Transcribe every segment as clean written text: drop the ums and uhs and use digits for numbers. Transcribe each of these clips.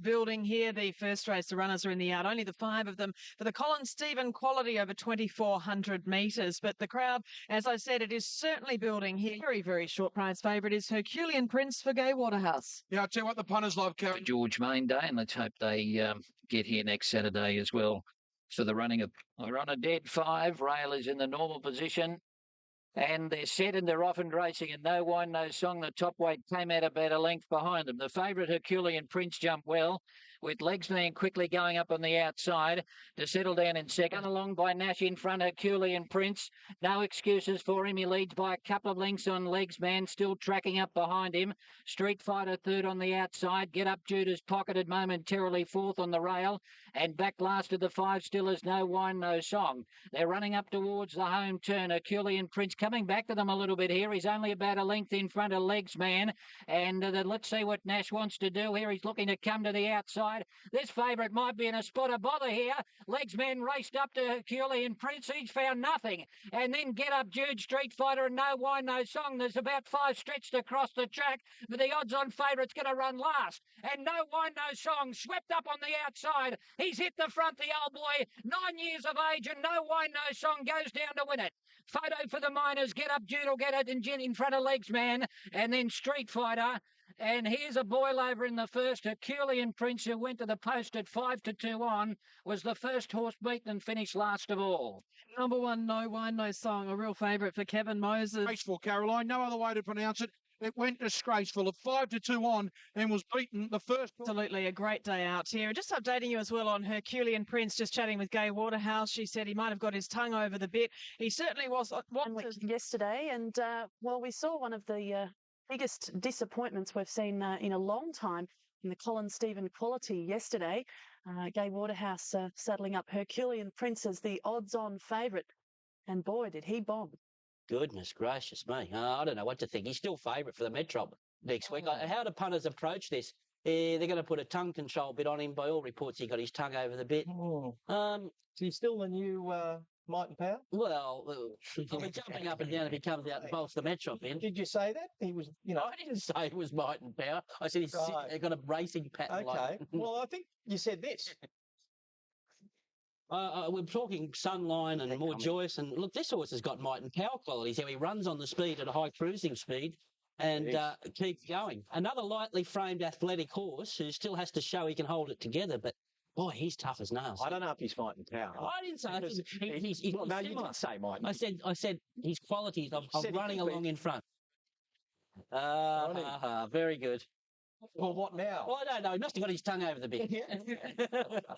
building here. The first race, the runners are in the out, only the 5 of them for the Colin Stephen quality over 2,400 metres. But the crowd, as I said, it is certainly building here. Very, very short price favourite is Herculean Prince for Gay Waterhouse. Yeah, I'll tell you what, the punters love, Karen. George Main Day, and let's hope they get here next Saturday as well for the running of. We're on a dead 5. Rail is in the normal position. And they're set and they're off and racing, and No Wine, No Song. The top weight came out about a length behind them. The favourite Herculean Prince jumped well, with Legsman quickly going up on the outside to settle down in second. Along by Nash in front, Herculean Prince. No excuses for him. He leads by a couple of lengths on Legsman, still tracking up behind him. Street Fighter third on the outside. Get Up Judas pocketed momentarily fourth on the rail, and back last of the 5 still is No Wine, No Song. They're running up towards the home turn. Herculean Prince coming back to them a little bit here. He's only about a length in front of Legsman. And let's see what Nash wants to do here. He's looking to come to the outside. This favourite might be in a spot of bother here. Legsman raced up to Herculean Prince. He's found nothing. And then Get Up Jude, Street Fighter, and No Wine, No Song. There's about 5 stretched across the track, but the odds-on favourite's going to run last. And No Wine, No Song swept up on the outside. He's hit the front, the old boy, 9 years of age, and No Wine, No Song goes down to win it. Photo for the miners. Get Up Jude will get it in front of Legsman, and then Street Fighter. And here's a boil over in the first. Herculean Prince, who went to the post at 5-2 on, was the first horse beaten and finished last of all. Number 1, No Wine, No Song, a real favourite for Kevin Moses. Graceful, Caroline. No other way to pronounce it. It went disgraceful at 5-2 on and was beaten the first. Absolutely a great day out here. Just updating you as well on Herculean Prince, just chatting with Gay Waterhouse. She said he might have got his tongue over the bit. He certainly was yesterday, and well, we saw one of the biggest disappointments we've seen in a long time in the Colin Stephen quality yesterday. Gay Waterhouse saddling up Herculean Prince as the odds-on favourite, and boy, did he bomb. Goodness gracious me. I don't know what to think. He's still favourite for the Metro next week. How do punters approach this? They're going to put a tongue control bit on him. By all reports, he got his tongue over the bit. So he's still the new Might and Power? Well, I'll be jumping up and down if he comes out and bolts the Metro in. Did you say that? He was, I didn't say it was Might and Power. I said he's got a racing pattern. Okay. Well, I think you said this. We're talking Sunline and more joyous. And look, this horse has got might and power qualities. How he runs on the speed at a high cruising speed and keeps going. Another lightly framed athletic horse who still has to show he can hold it together. But boy, he's tough as nails. I don't know if he's might and power. I didn't say he's no, you didn't say might. I said his qualities of running along in front. Very good. Well, what now? Well, I don't know. He must have got his tongue over the bit.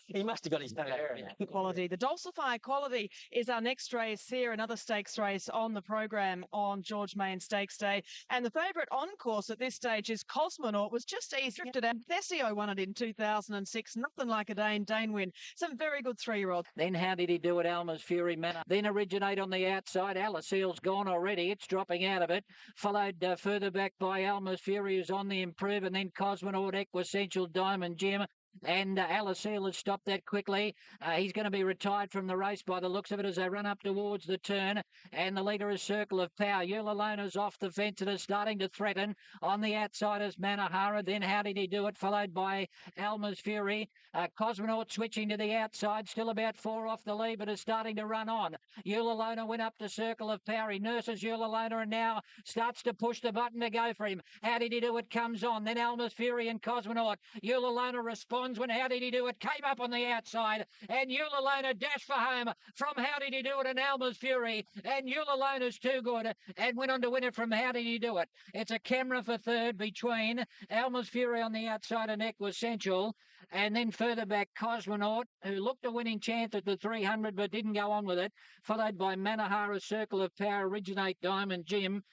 He must have got his tongue over the bit. Quality. The Dulcify Quality is our next race here, another stakes race on the program on George Main Stakes Day. And the favourite on course at this stage is Cosmonaut. Was just drifted out. Thessio won it in 2006. Nothing like a Dane win. Some very good 3-year-olds. Then how did he do it? Alma's Fury Manor. Then Originate on the outside. Alaseal's gone already. It's dropping out of it. Followed further back by Alma's Fury, who's on the improve, and then Cosmonaut, Equessential, Diamond Gem. And Alaseal has stopped that quickly. He's going to be retired from the race by the looks of it as they run up towards the turn. And the leader is Circle of Power. Eulalona's off the fence and is starting to threaten. On the outside is Manahara. Then How Did He Do It? Followed by Alma's Fury. Cosmonaut switching to the outside. Still about 4 off the lead, but is starting to run on. Eulalona went up to Circle of Power. He nurses Eulalona and now starts to push the button to go for him. How Did He Do It comes on. Then Alma's Fury and Cosmonaut. Eulalona responds when How Did He Do It came up on the outside, and Eulalona dashed for home from How Did He Do It and Alma's Fury, and Eulalona's too good and went on to win it from How Did He Do It. It's a camera for third between Alma's Fury on the outside and Equessential, and then further back Cosmonaut, who looked a winning chance at the 300 but didn't go on with it, followed by Manahara, Circle of Power, Originate, Diamond Gem,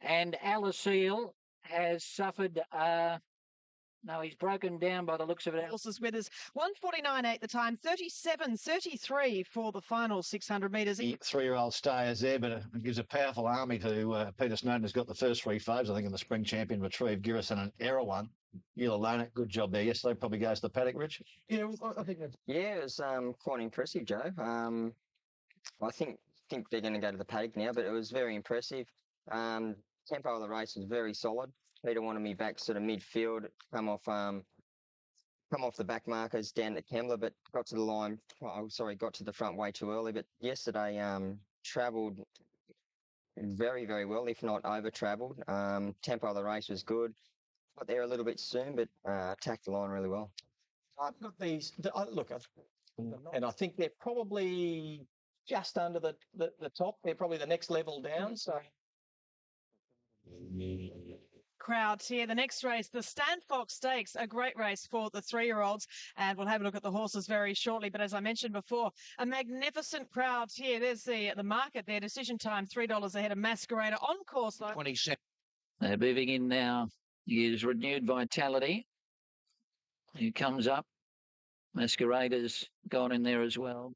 and Alaseal has suffered no, he's broken down by the looks of it. Horses with us. 1:49 at the time, 37.33 for the final 600 metres. 3-year-old stayers there, but it gives a powerful army to Peter Snowden, has got the first 3 faves, I think, in the Spring Champion, Retrieve, Girison and Erewhon. Eulalona, good job there yesterday. Probably goes to the paddock, Rich. Yeah, I think that's... Yeah, it was quite impressive, Joe. I think they're going to go to the paddock now, but it was very impressive. Tempo of the race was very solid. Peter wanted me back sort of midfield, come off come off the back markers down at Kembla, but got to the line. Got to the front way too early. But yesterday, travelled very, very well, if not over-travelled. Tempo of the race was good. Got there a little bit soon, but attacked the line really well. I've got these. And I think they're probably just under the top. They're probably the next level down. So. Crowds here. The next race, the Stanfox Stakes, a great race for the 3-year-olds, and we'll have a look at the horses very shortly. But as I mentioned before, a magnificent crowd here. There's the market there. Decision time $3 ahead of Masquerader on course. 27. They're moving in now. Use Renewed Vitality, who comes up. Masquerader's gone in there as well.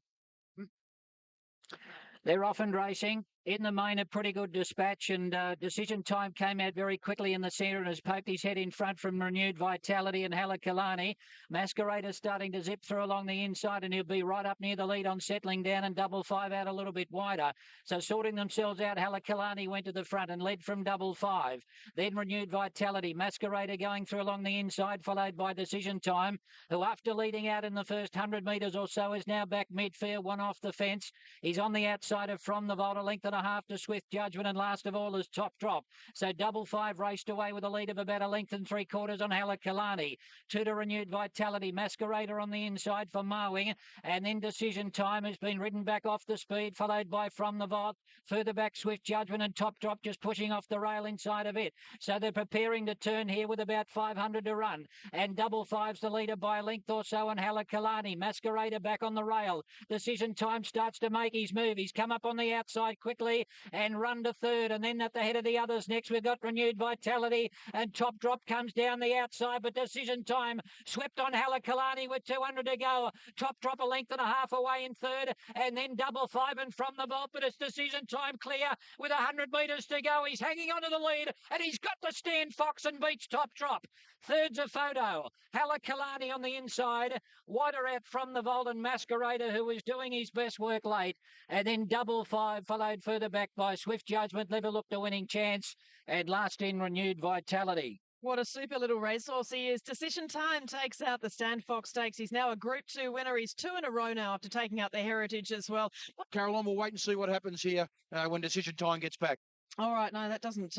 They're off and racing. In the main, a pretty good dispatch, and Decision Time came out very quickly in the centre and has poked his head in front from Renewed Vitality and Halakalani. Masquerader starting to zip through along the inside, and he'll be right up near the lead on settling down, and Double Five out a little bit wider. So sorting themselves out, Halakalani went to the front and led from Double Five. Then Renewed Vitality, Masquerader going through along the inside, followed by Decision Time, who after leading out in the first 100 metres or so is now back mid-field, one off the fence. He's on the outside of From the Vault, a length and a half to Swift Judgment, and last of all is Top Drop. So Double Five raced away with a lead of about a length and 3/4 on Halakalani. 2 to Renewed Vitality, Masquerader on the inside for Marwing, and then Decision Time has been ridden back off the speed, followed by From the Vault. Further back, Swift Judgment and Top Drop just pushing off the rail inside of it. So they're preparing to turn here with about 500 to run, and Double Five's the leader by a length or so on Halakalani. Masquerader back on the rail. Decision Time starts to make his move. He's come up on the outside quickly and run to third, and then at the head of the others next we've got Renewed Vitality, and Top Drop comes down the outside, but Decision Time swept on Halakalani with 200 to go. Top Drop a length and a half away in third, and then Double Five and From the Vault, but it's Decision Time clear with 100 metres to go. He's hanging on to the lead, and he's got to stand Fox and beats Top Drop. Third's a photo. Halakalani on the inside, wider out From the Vault and Masquerader, who was doing his best work late, and then Double Five followed further back by Swift Judgment, never looked a winning chance, and last in Renewed Vitality. What a super little racehorse he is. Decision Time takes out the Stanfox Stakes. He's now a Group 2 winner. He's 2 in a row now after taking out the Heritage as well. Caroline, we'll wait and see what happens here when Decision Time gets back. All right, no, that doesn't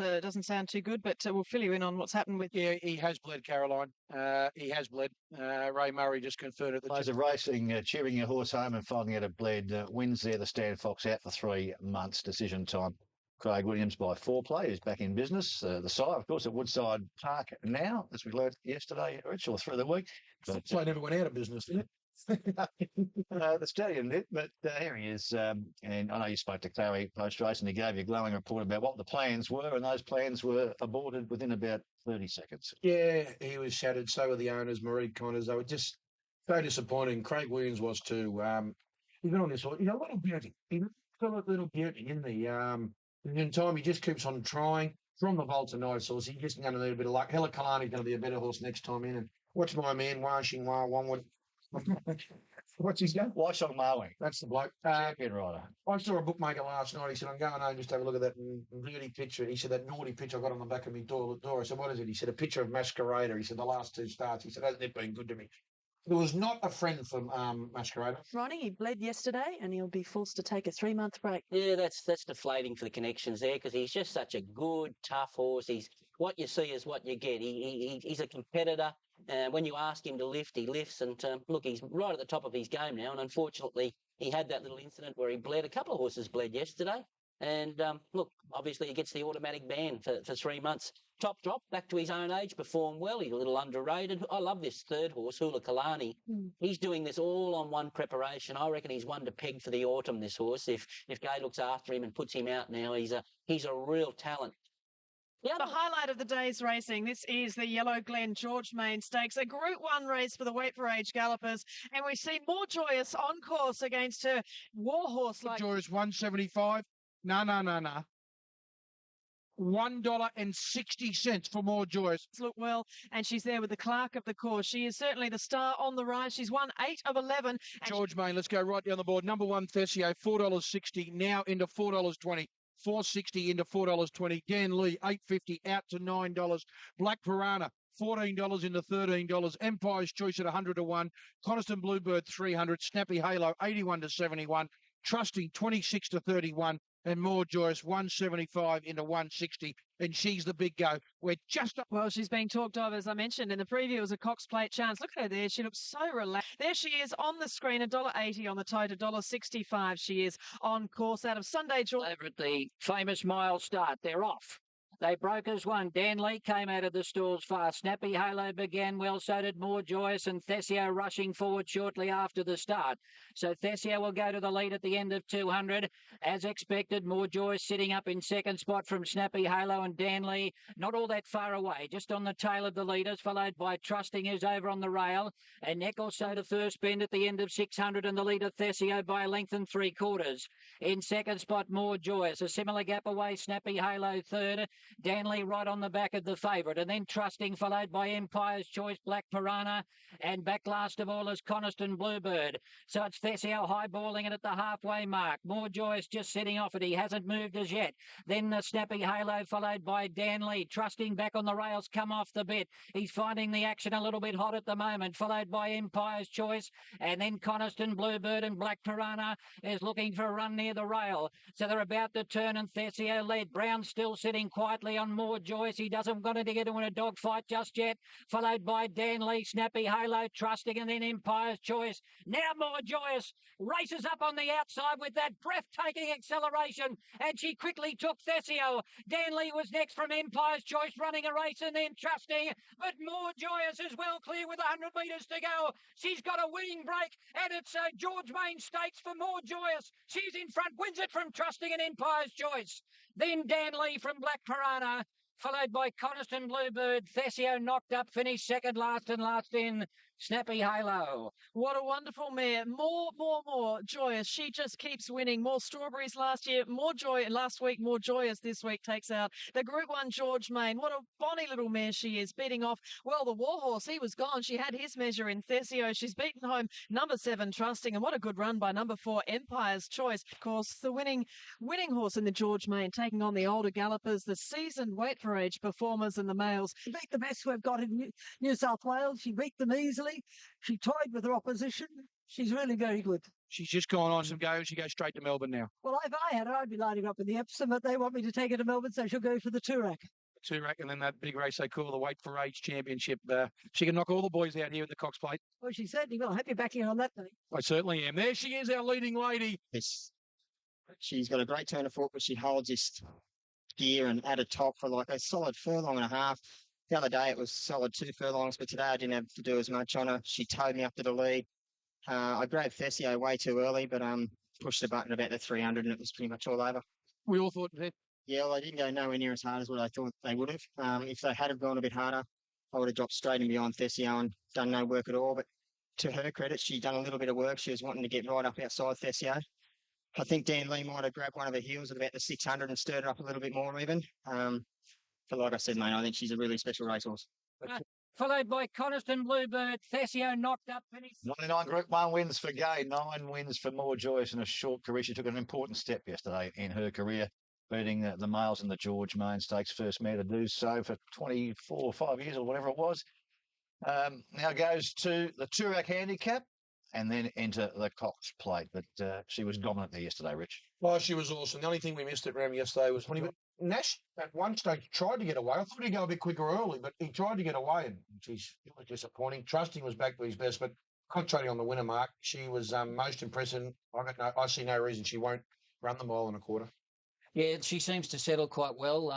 sound too good, but we'll fill you in on what's happened with. Yeah, he has bled, Caroline. He has bled. Ray Murray just confirmed it. Those of racing, cheering your horse home and finding out it bled, wins there. The Stanfox out for 3 months. Decision Time. Craig Williams by 4play is back in business. The side, of course, at Woodside Park now, as we learned yesterday, Rich, or through the week. But I never went out of business, did it? The stallion did, but here he is. And I know you spoke to Clary post-race, and he gave you a glowing report about what the plans were, and those plans were aborted within about 30 seconds. Yeah, he was shattered. So were the owners, Marie Connors. They were just so disappointing. Craig Williams was too. He's been on this horse. He's a little beauty. He's a little beauty, isn't he? In time, he just keeps on trying. From the Vault, a nice horse. He's just going to need a bit of luck. Halakalani's going to be a better horse next time in. And watch my man, Washing One. What's his name? Washong Marwing. That's the bloke. Champion rider. I saw a bookmaker last night. He said, I'm going home just to have a look at that dirty picture. He said, that naughty picture I got on the back of my door. I said, what is it? He said, a picture of Masquerader. He said, the last 2 starts. He said, hasn't it been good to me? It was not a friend for Masquerader. Ronnie, he bled yesterday and he'll be forced to take a 3-month break. Yeah, that's deflating for the connections there, because he's just such a good, tough horse. He's what you see is what you get. He's a competitor. When you ask him to lift, he lifts. And look, he's right at the top of his game now. And unfortunately, he had that little incident where he bled. A couple of horses bled yesterday. And look, obviously he gets the automatic ban for 3 months. Top Drop, back to his own age, performed well. He's a little underrated. I love this third horse, Halakalani. He's doing this all on one preparation. I reckon he's one to peg for the autumn, this horse. If Gay looks after him and puts him out now, he's a real talent. The highlight of the day's racing, this is the Yellow Glen George Main Stakes, a Group 1 race for the weight for age gallopers, and we see More Joyous on course against her Warhorse. Joyous 175. No. $1.60 for More Joyous. Look well, and she's there with the Clark of the course. She is certainly the star on the rise. She's won 8 of 11. George Main, let's go right down the board. Number 1, Thessio, $4.60, now into $4.20. $4.60 into $4.20. Dan Lee, $8.50 out to $9. Black Piranha, $14 into $13. Empire's Choice at 100 to 1. Coniston Bluebird 300. Snappy Halo 81 to 71. Trusting 26 to 31. And More Joyous 175 into 160. And she's the big go. We're just up. Well, she's being talked of, as I mentioned in the preview, as a Cox Plate chance. Look at her there. She looks so relaxed. There she is on the screen, $1.80 on the tote, $1.65 she is on course out of Sunday George. Over at the famous mile start, they're off. They broke as one. Dan Lee came out of the stalls fast. Snappy Halo began well, so did More Joyous, and Thesio rushing forward shortly after the start. So Thesio will go to the lead at the end of 200. As expected, More Joyous sitting up in second spot from Snappy Halo and Dan Lee. Not all that far away, just on the tail of the leaders, followed by Trusting, who's over on the rail. And neck or so to first bend at the end of 600, and the leader Thesio by a length and 3/4. In second spot, More Joyous. A similar gap away, Snappy Halo third. Danley right on the back of the favourite, and then Trusting, followed by Empire's Choice, Black Piranha, and back last of all is Coniston Bluebird. So it's Thesio highballing it at the halfway mark. More Joyous just setting off it. He hasn't moved as yet. Then the Snappy Halo, followed by Danley. Trusting back on the rails, come off the bit. He's finding the action a little bit hot at the moment, followed by Empire's Choice, and then Coniston Bluebird, and Black Piranha is looking for a run near the rail. So they're about to turn, and Thesio led. Brown still sitting quietly on More Joyous. He doesn't want to get into a dogfight just yet. Followed by Danley, Snappy Halo, Trusting, and then Empire's Choice. Now More Joyous races up on the outside with that breathtaking acceleration, and she quickly took Thesio. Danley was next from Empire's Choice, running a race, and then Trusting, but More Joyous is well clear with 100 metres to go. She's got a winning break, and it's George Main Stakes for More Joyous. She's in front, wins it from Trusting and Empire's Choice. Then Danley from Black Piranha, followed by Coniston Bluebird. Thesio knocked up, finished second last, and last in Snappy Halo. What a wonderful mare. More Joyous. She just keeps winning. More Strawberries last year, More Joy last week, More Joyous this week takes out the Group 1 George Main. What a bonny little mare she is, beating off, well, the Warhorse. He was gone. She had his measure in Thesio. She's beaten home number 7 Trusting, and what a good run by number 4 Empire's Choice. Of course, the winning horse in the George Main, taking on the older gallopers, the seasoned weight for age performers and the males. She beat the best we've got in New South Wales. She beat them easily. She tied with her opposition. She's really very good. She's just gone on some goes. She goes straight to Melbourne now. Well, if I had her, I'd be lining up in the Epsom, but they want me to take her to Melbourne, so she'll go for the Toorak. Toorak, and then that big race they call the Weight for Age Championship. She can knock all the boys out here at the Cox Plate. Well, she certainly will. I hope you're backing her on that day. I certainly am. There she is, our leading lady. Yes. She's got a great turn of foot, but she holds this gear and at a top for like a solid furlong and a half. The other day it was solid 2 furlongs, but today I didn't have to do as much on her. She towed me up to the lead. I grabbed Thesio way too early, but pushed the button about the 300 and it was pretty much all over. We all thought that. Yeah, well, they didn't go nowhere near as hard as what I thought they would have. If they had have gone a bit harder, I would have dropped straight in behind Thesio and done no work at all. But to her credit, she'd done a little bit of work. She was wanting to get right up outside Thesio. I think Dan Lee might have grabbed one of her heels at about the 600 and stirred it up a little bit more even. But like I said, mate, I think she's a really special racehorse. Followed by Coniston Bluebird. Thesio knocked up, finished 99 Group 1 wins for Gay, 9 wins for More Joyous in a short career. She took an important step yesterday in her career, beating the males in the George Main Stakes, first mare to do so for 24 or 5 years or whatever it was. Now goes to the Toorak Handicap and then into the Cox Plate. But she was dominant there yesterday, Rich. Well, she was awesome. The only thing we missed at Ram yesterday was when Nash at one stage tried to get away. I thought he'd go a bit quicker early, but he tried to get away, and geez, it was disappointing. Trusting was back to his best, but concentrating on the winner mark, she was most impressive. I see no reason she won't run the mile and a quarter. Yeah, she seems to settle quite well.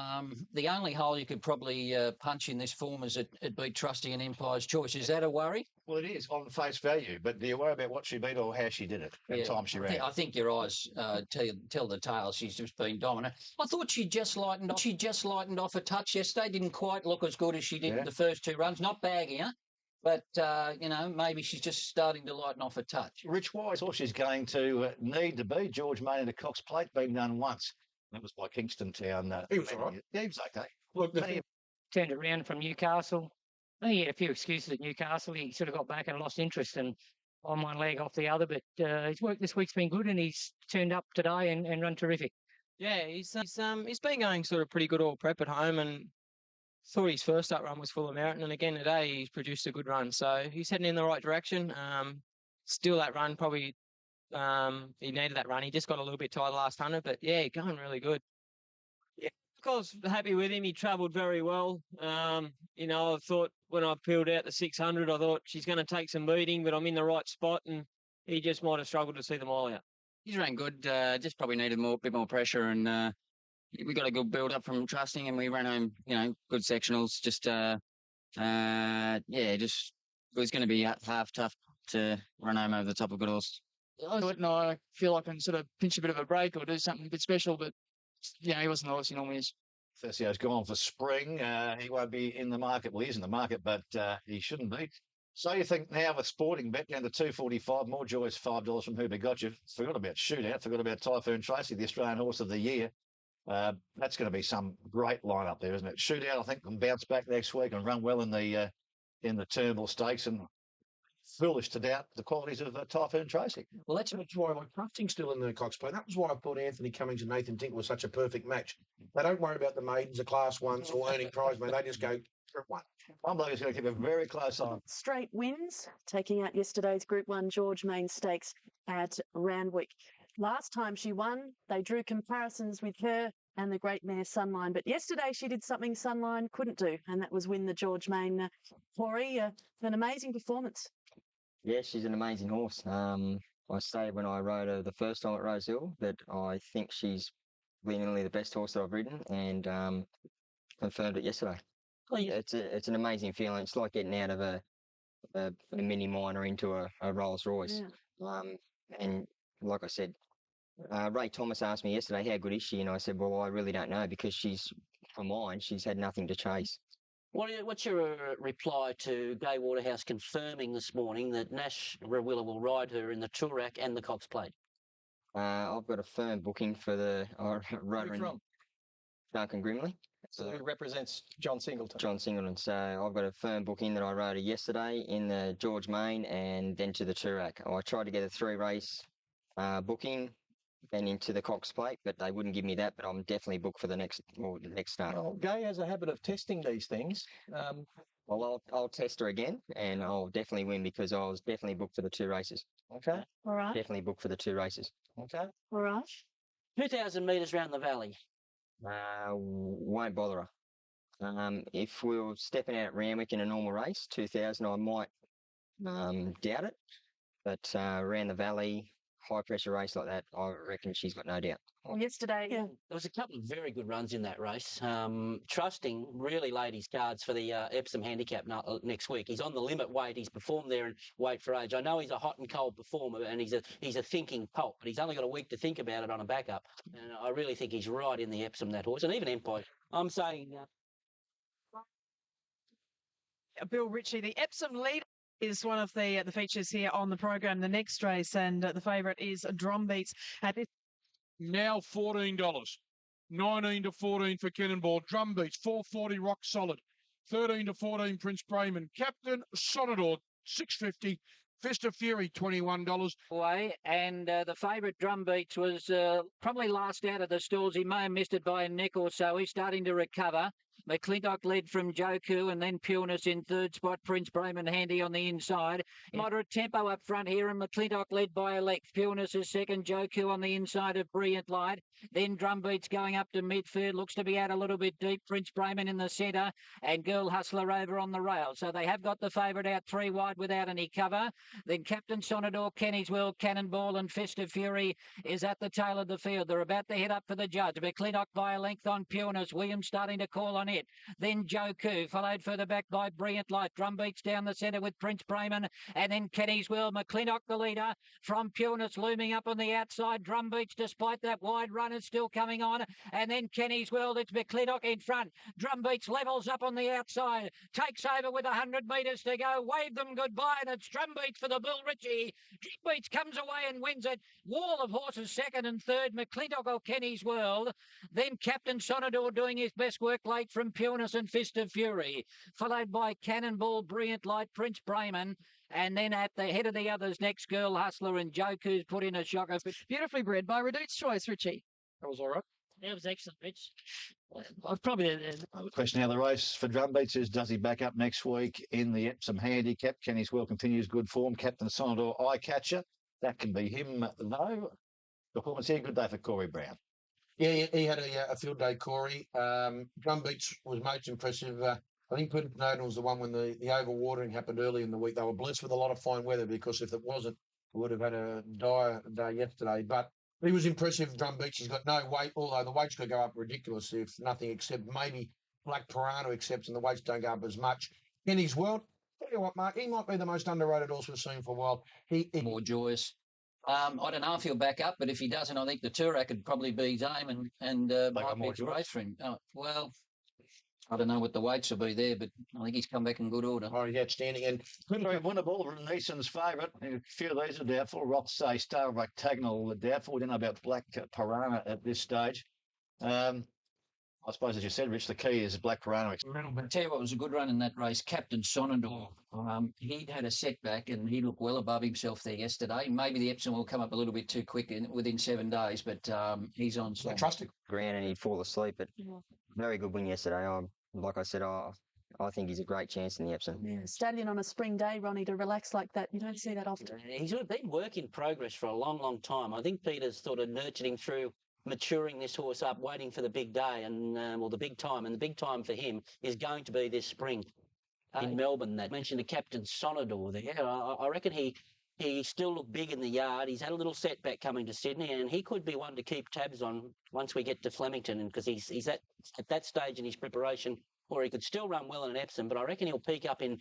The only hole you could probably punch in this form is it beat Trusting and Empire's Choice. Is that a worry? Well, it is on face value, but do you worry about what she beat or how she did it at the time she ran? I think your eyes tell the tale. She's just been dominant. I thought she just lightened off a touch yesterday. Didn't quite look as good as she did in the first 2 runs. Not bagging her, but maybe she's just starting to lighten off a touch. Rich Wise, all she's going to need to be George Main and a Cox Plate, been done once. That was by Kingston Town. He was all right. Yeah, he was okay. Look, turned around from Newcastle. He had a few excuses at Newcastle. He sort of got back and lost interest and on one leg off the other. But his work this week's been good, and he's turned up today and run terrific. Yeah, he's been going sort of pretty good all prep at home, and thought his first up run was full of merit, and again today he's produced a good run. So he's heading in the right direction. Still that run, probably he needed that run. He just got a little bit tight the last 100, but yeah, going really good. Yeah, I was happy with him. He travelled very well. I thought when I peeled out the 600, I thought she's going to take some beating, but I'm in the right spot, and he just might have struggled to see the mile out. He's ran good. Just probably needed a bit more pressure, and we got a good build up from trusting, and we ran home. Good sectionals. Just just it was going to be half tough to run home over the top of good horse. I do it, and I feel like I can sort of pinch a bit of a break or do something a bit special, but he wasn't the horse he normally is. Thessio's gone for spring. He won't be in the market. Well, he is in the market, but he shouldn't be. So you think now with Sporting Bet down to $2.45, more joyous $5 from Who Got You. Forgot about Shootout. Forgot about Typhoon Tracy, the Australian Horse of the Year. That's going to be some great lineup there, isn't it? Shootout, I think, can bounce back next week and run well in the Turnbull Stakes, and foolish to doubt the qualities of Typhoon Tracy. Well, that's why I like Crafting still in the Cox Play. That was why I thought Anthony Cummings and Nathan Tink was such a perfect match. They don't worry about the maidens, the class ones, or earning prize money. They just go for one. I'm going to keep a very close eye. Straight wins, taking out yesterday's Group 1 George Main Stakes at Randwick. Last time she won, they drew comparisons with her and the great mare Sunline. But yesterday she did something Sunline couldn't do, and that was win the George Main. Corey, an amazing performance. Yeah, she's an amazing horse. I say when I rode her the first time at Rose Hill that I think she's genuinely the best horse that I've ridden, and confirmed it yesterday. Well, It's an amazing feeling. It's like getting out of a mini minor into a Rolls Royce. Yeah. And like I said, Ray Thomas asked me yesterday, how good is she? And I said, well, I really don't know, because for mine, she's had nothing to chase. What's your reply to Gay Waterhouse confirming this morning that Nash Rawiller will ride her in the Toorak and the Cox Plate? I've got a firm booking for the rotor in Duncan Grimley. So who represents John Singleton? John Singleton. So I've got a firm booking that I rode her yesterday in the George Main and then to the Toorak. I tried to get a 3-race booking, then into the Cox Plate, but they wouldn't give me that. But I'm definitely booked for the next start. Well, Gay has a habit of testing these things. Well, I'll test her again, and I'll definitely win, because I was definitely booked for the 2 races. Okay. All right. Definitely booked for the 2 races. Okay. All right. 2,000 metres round the valley. Won't bother her. If we were stepping out at Randwick in a normal race, 2,000, I might doubt it. But around the valley, high pressure race like that, I reckon she's got no doubt. Well, yesterday, There was a couple of very good runs in that race. Trusting really laid his cards for the Epsom Handicap next week. He's on the limit weight. He's performed there in weight for age. I know he's a hot and cold performer, and he's a thinking colt, but he's only got a week to think about it on a backup. And I really think he's right in the Epsom, that horse, and even Empire. I'm saying... Bill Ritchie, the Epsom leader, is one of the features here on the program. The next race, and the favourite is Drumbeats at this. Now $14. 19 to 14 for Cannonball. Drumbeats, 440 Rock Solid. 13 to 14 Prince Brayman. Captain Sonador, $6.50. Fist of Fury, $21. Away, and the favourite Drumbeats was probably last out of the stalls. He may have missed it by a neck or so. He's starting to recover. McClintock led from Joku, and then Pureness in third spot. Prince Brayman handy on the inside. Moderate tempo up front here, and McClintock led by a length. Pureness is second. Joku on the inside of Brilliant Light. Then Drumbeats going up to midfield. Looks to be out a little bit deep. Prince Brayman in the centre, and Girl Hustler over on the rail. So they have got the favourite out 3 wide without any cover. Then Captain Sonador, Kenny's World, Cannonball, and Festive Fury is at the tail of the field. They're about to head up for the judge. McClintock by a length on Pureness. Williams starting to call on it. Then Joku, followed further back by Brilliant Light. Drumbeats down the centre with Prince Brayman, and then Kenny's World. McClintock the leader from Pureness looming up on the outside. Drumbeats, despite that wide run, is still coming on, and then Kenny's World. It's McClintock in front. Drumbeats levels up on the outside, takes over with 100 metres to go. Wave them goodbye, and it's Drumbeats for the Bill Ritchie. Drumbeats comes away and wins it. Wall of horses second and third. McClintock or Kenny's World. Then Captain Sonador doing his best work late from Pureness and Fist of Fury, followed by Cannonball, Brilliant Light, Prince Brayman, and then at the head of the others next, Girl Hustler, and Joku's put in a shocker. Beautifully bred by Reduced Choice, Ritchie. That was all right. That was excellent, Rich. Probably Question now, the race for Drumbeats is, does he back up next week in the Epsom Handicap? Can his well continues good form? Captain Sonador, eye catcher. That can be him, though. Performance here, good day for Corey Brown. Yeah, he had a field day, Corey. Drumbeats was most impressive. I think Peter Snowden was the one when the overwatering happened early in the week. They were blessed with a lot of fine weather, because if it wasn't, we would have had a dire day yesterday. But he was impressive, Drumbeats. He's got no weight, although the weight's going to go up ridiculous if nothing except maybe Black Piranha accepts and the weights don't go up as much. Kenny's World, tell you what, Mark, he might be the most underrated horse we've seen for a while. He more joyous. I don't know if he'll back up, but if he doesn't, I think the Turak could probably be his aim and might be a good race for him. Well, I don't know what the weights will be there, but I think he's come back in good order. Oh, he's outstanding. And very winnable. Neeson's favourite. A few of these are doubtful. Rothsay, Star of Octagonal, doubtful. We don't know about Black Piranha at this stage. I suppose, as you said, Rich, the key is Black Piranha. I'll tell you what was a good run in that race, Captain Sonador. He'd had a setback and he looked well above himself there yesterday. Maybe the Epsom will come up a little bit too quick within 7 days, but he's on song. Trusting ground and he'd fall asleep. But very good win yesterday. Like I said, I think he's a great chance in the Epsom. Yeah, stallion on a spring day, Ronnie, to relax like that. You don't see that often. He's been work in progress for a long, long time. I think Peter's sort of nurtured him through maturing this horse up, waiting for the big day and the big time. And the big time for him is going to be this spring in Melbourne. That mentioned the Captain Sonador there. I reckon he still looked big in the yard. He's had a little setback coming to Sydney, and he could be one to keep tabs on once we get to Flemington, because he's at that stage in his preparation, or he could still run well in an Epsom, but I reckon he'll peak up in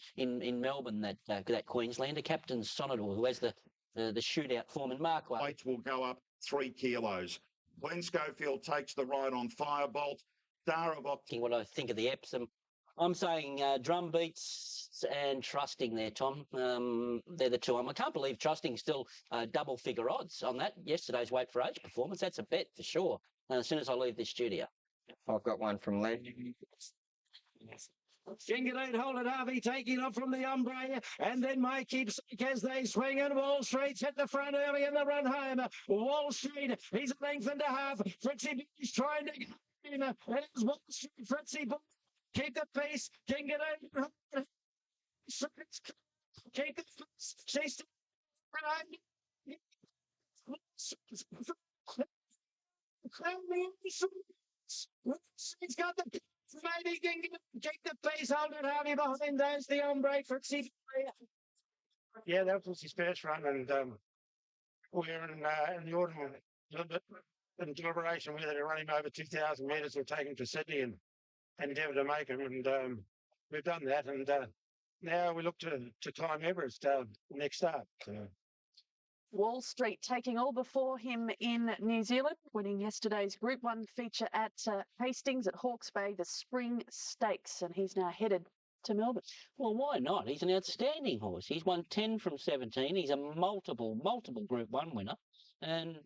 Melbourne, that Queenslander, Captain Sonador, who has the shootout form. And Mark weights will go up 3 kilos. Glenn Schofield takes the ride on Firebolt. Star of what I think of the Epsom. I'm saying Drumbeats and Trusting there, Tom. They're the two. I can't believe Trusting's still double-figure odds on that. Yesterday's weight for age performance. That's a bet for sure. As soon as I leave this studio. I've got one from Len. Fingerade, hold it, Harvey, taking off from the ombre, and then Mike keeps as they swing, and Wall Street's at the front early in the run home. Wall Street, he's a length and a half. Fritzy is trying to get in, and it's Wall Street, Fritzy, keep the pace, Fingerade, keep the pace, she's he's got the maybe can keep the pace, hold it, Harvey, behind those, the ombre for Fritzy. Yeah, that was his first run, and we're in the autumn a little bit in deliberation whether to run him over 2,000 metres or take him to Sydney and endeavour to make him, and we've done that, and now we look to climb Everest next up. Wall Street taking all before him in New Zealand, winning yesterday's Group 1 feature at Hastings at Hawke's Bay, the Spring Stakes, and he's now headed to Melbourne. Well, why not? He's an outstanding horse. He's won 10 from 17. He's a multiple Group 1 winner. And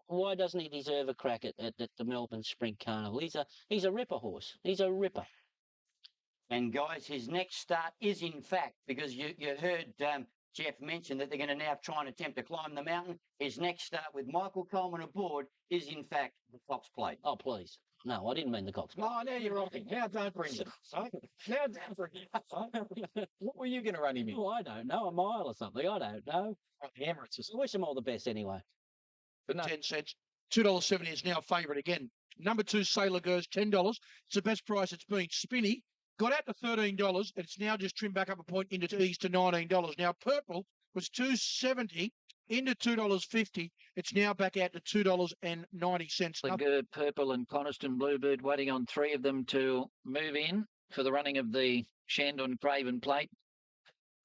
why doesn't he deserve a crack at the Melbourne Spring Carnival? He's a ripper horse. He's a ripper. And guys, his next start is in fact, because you heard Jeff mentioned that they're going to now try and attempt to climb the mountain. His next start with Michael Coleman aboard is in fact the Cox Plate. Oh, please. No, I didn't mean the Cox Plate. Oh, now you're rocking. Now don't bring it. Now don't bring it. What were you going to run him in? Oh, I don't know. A mile or something. I don't know. The Emirates. I wish them all the best anyway. For 10 cents. $2.70 is now favourite again. Number 2, Sailor Girls, $10. It's the best price it's been. Spinny got out to $13. It's now just trimmed back up a point into ease to $19. Now, Purple was $2.70 into $2.50. It's now back out to $2.90. The Gird, Purple and Coniston Bluebird waiting on 3 of them to move in for the running of the Shandon Craven Plate.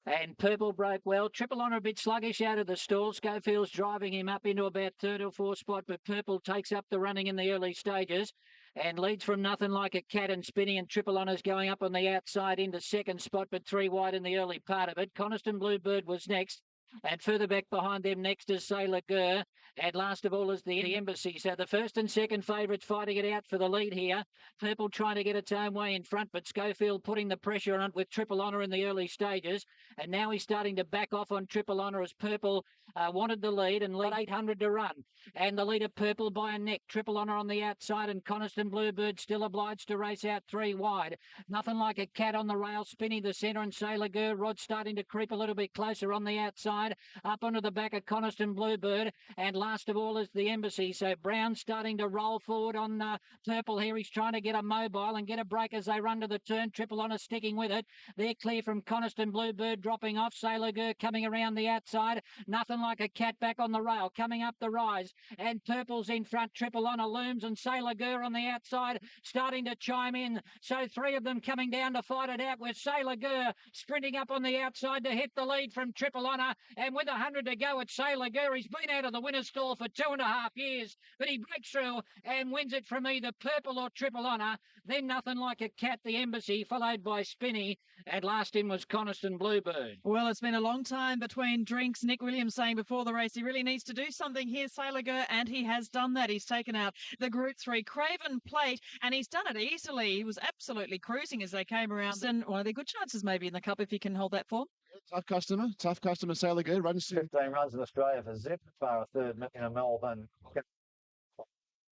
And Purple broke well. Triple Honour a bit sluggish out of the stall. Schofield's driving him up into about 3rd or 4th spot, but Purple takes up the running in the early stages and leads from Nothing Like a Cat and Spinny, and Triple Honour's going up on the outside into 2nd spot, but 3 wide in the early part of it. Coniston Bluebird was next. And further back behind them next is Sailor Gurr. And last of all is the Embassy. So the first and second favourites fighting it out for the lead here. Purple trying to get its own way in front, but Schofield putting the pressure on it with Triple Honour in the early stages. And now he's starting to back off on Triple Honour as Purple wanted the lead and led 800 to run. And the leader Purple by a neck. Triple Honour on the outside and Coniston Bluebird still obliged to race out 3 wide. Nothing like a cat on the rail. Spinny the centre and Sailor Gurr. Rod starting to creep a little bit closer on the outside. Up onto the back of Coniston Bluebird. And last of all is the Embassy. So Brown starting to roll forward on Purple here. He's trying to get a mobile and get a break as they run to the turn. Triple Honour sticking with it. They're clear from Coniston Bluebird dropping off. Sailor Gurr coming around the outside. Nothing like a cat back on the rail. Coming up the rise. And Purple's in front. Triple Honour looms and Sailor Gurr on the outside starting to chime in. So 3 of them coming down to fight it out with Sailor Gurr sprinting up on the outside to hit the lead from Triple Honour. And with 100 to go, it's Sailor Gurr. He's been out of the winner's stall for 2.5 years, but he breaks through and wins it from either Purple or Triple Honour. Then Nothing Like a Cat, the Embassy, followed by Spinny. And last in was Coniston Bluebird. Well, it's been a long time between drinks. Nick Williams saying before the race he really needs to do something here, Sailor Gurr, and he has done that. He's taken out the Group 3 Craven Plate, and he's done it easily. He was absolutely cruising as they came around. And one of their good chances maybe in the Cup if he can hold that form. Tough customer, Sailor Gurr. Runs 15 runs in Australia for Zip, bar a third in a Melbourne.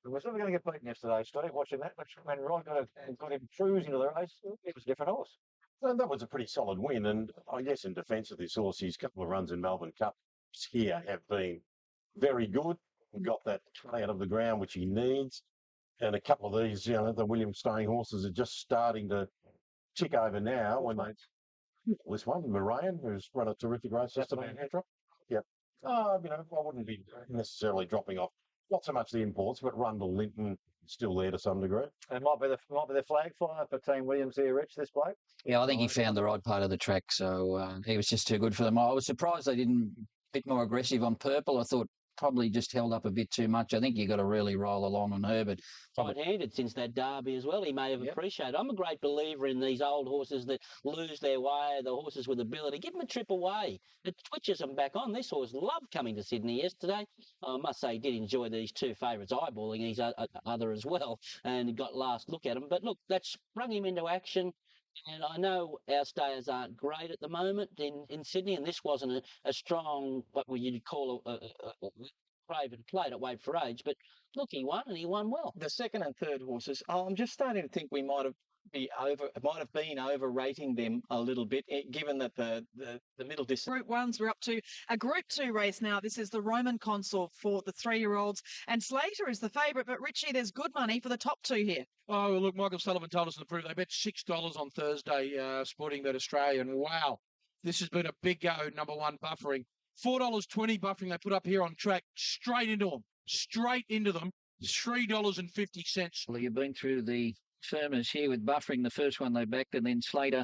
He was never going to get beaten yesterday, Steve, watching that. When Rod got him cruising to the race, it was a different horse. Well, that was a pretty solid win. And I guess in defence of this horse, his couple of runs in Melbourne Cup here have been very good. He got that out of the ground, which he needs. And a couple of these, the William Staying horses are just starting to tick over now. When they, this one, Moran, who's run a terrific race yesterday. Yep. I wouldn't be necessarily dropping off. Not so much the imports, but Rundle, Linton, still there to some degree. And might be the flag flyer for Team Williams here, Rich, this bloke. Yeah, I think he found the right part of the track, so he was just too good for them. I was surprised they didn't a bit more aggressive on Purple. I thought probably just held up a bit too much. I think you got to really roll along on Herbert. Right-handed since that derby as well. He may have appreciated. I'm a great believer in these old horses that lose their way, the horses with ability. Give them a trip away. It twitches them back on. This horse loved coming to Sydney yesterday. I must say he did enjoy these 2 favourites, eyeballing his other as well, and he got last look at him. But look, that sprung him into action. And I know our stayers aren't great at the moment in Sydney, and this wasn't a strong, what you'd call a Craven Plate at weight for age. But look, he won, and he won well. The second and third horses, I'm just starting to think we might have been overrating them a little bit, given that the middle distance. Group 1s, we're up to a Group 2 race now. This is the Roman Consort for the 3-year-olds, and Slater is the favourite, but Richie, there's good money for the top 2 here. Oh, look, Michael Sullivan told us in the proof they bet $6 on Thursday, Sporting Bet Australia, and wow, this has been a big go, number 1 buffering. $4.20 buffering they put up here on track, straight into them. $3.50. Well, you've been through the firmers here with buffering. The first one they backed, and then Slater,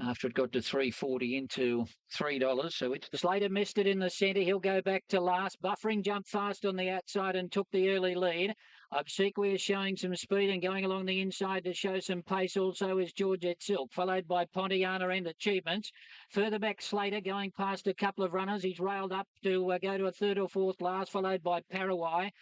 after it got to $3.40 into $3. So Slater missed it in the centre. He'll go back to last. Buffering jumped fast on the outside and took the early lead. Obsequious showing some speed and going along the inside to show some pace. Also is Georgette Silk, followed by Pontiana and Achievements. Further back, Slater going past a couple of runners. He's railed up to go to a 3rd or 4th last, followed by Paraguay.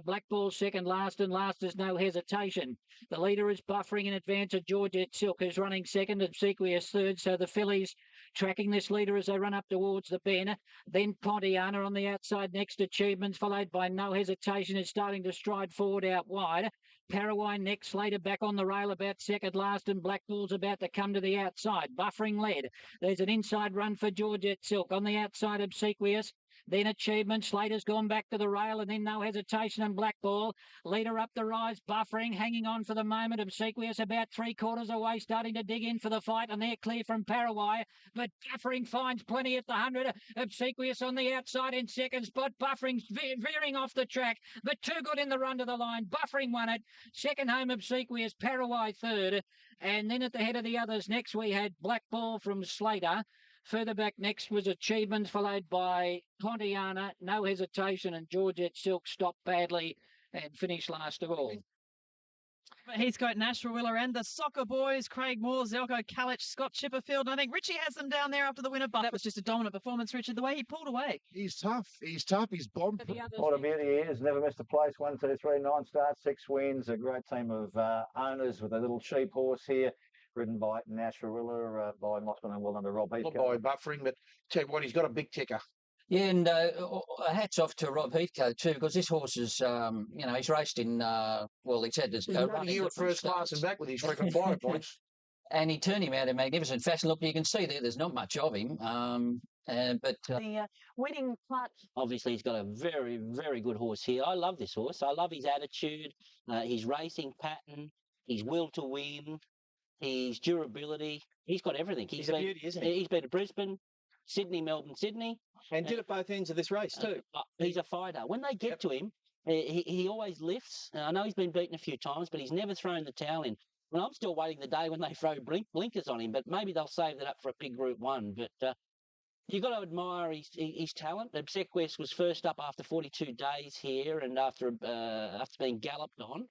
Blackball second last, and last is No Hesitation. The leader is buffering in advance of Georgette Silk, who's running second, Obsequious third. So the fillies tracking this leader as they run up towards the bend. Then Pontiana on the outside, next Achievements, followed by No Hesitation, is starting to stride forward out wide. Paraguay next, Slater back on the rail about second last, and Blackpool's about to come to the outside. Buffering led. There's an inside run for Georgette Silk. On the outside, Obsequious. Then Achievement. Slater's gone back to the rail, and then No Hesitation and Blackball. Leader up the rise, buffering, hanging on for the moment. Obsequious about 3/4 away, starting to dig in for the fight, and they're clear from Paraguay. But buffering finds plenty at the 100. Obsequious on the outside in second spot. Buffering's veering off the track, but too good in the run to the line. Buffering won it. Second home, Obsequious. Paraguay third. And then at the head of the others, next we had Blackball from Slater. Further back next was Achievements, followed by Pontiana, No Hesitation, and Georgette Silk stopped badly and finished last of all. Heathcote, Nashua Willer and the Soccer Boys, Craig Moore, Zelko Kalich, Scott Chipperfield. And I think Richie has them down there after the winner, but that was just a dominant performance, Richard, the way he pulled away. He's tough. He's tough. He's bombed. What a beauty he is. Never missed a place. 1, 2, 3, 9 starts, 6 wins. A great team of owners with a little cheap horse here, ridden by Nashua Willer, by Mossman and well under Rob Heathcote. By buffering, but tell you what, he's got a big ticker. Yeah, and hats off to Rob Heathcote too, because this horse is, he's raced in, he's had this. He was first class and back with his freaking 5 points. And he turned him out in magnificent fashion. Look, you can see there's not much of him. The winning putt. Obviously, he's got a very, very good horse here. I love this horse. I love his attitude, his racing pattern, his will to win, his durability. He's got everything. He's a beauty, isn't he? He's been to Brisbane, Sydney, Melbourne, Sydney. And did at both ends of this race too. He's a fighter. When they get to him, he always lifts. I know he's been beaten a few times, but he's never thrown the towel in. Well, I'm still waiting the day when they throw blinkers on him, but maybe they'll save that up for a big Group 1. But you've got to admire his talent. Obsequious was first up after 42 days here and after being galloped on.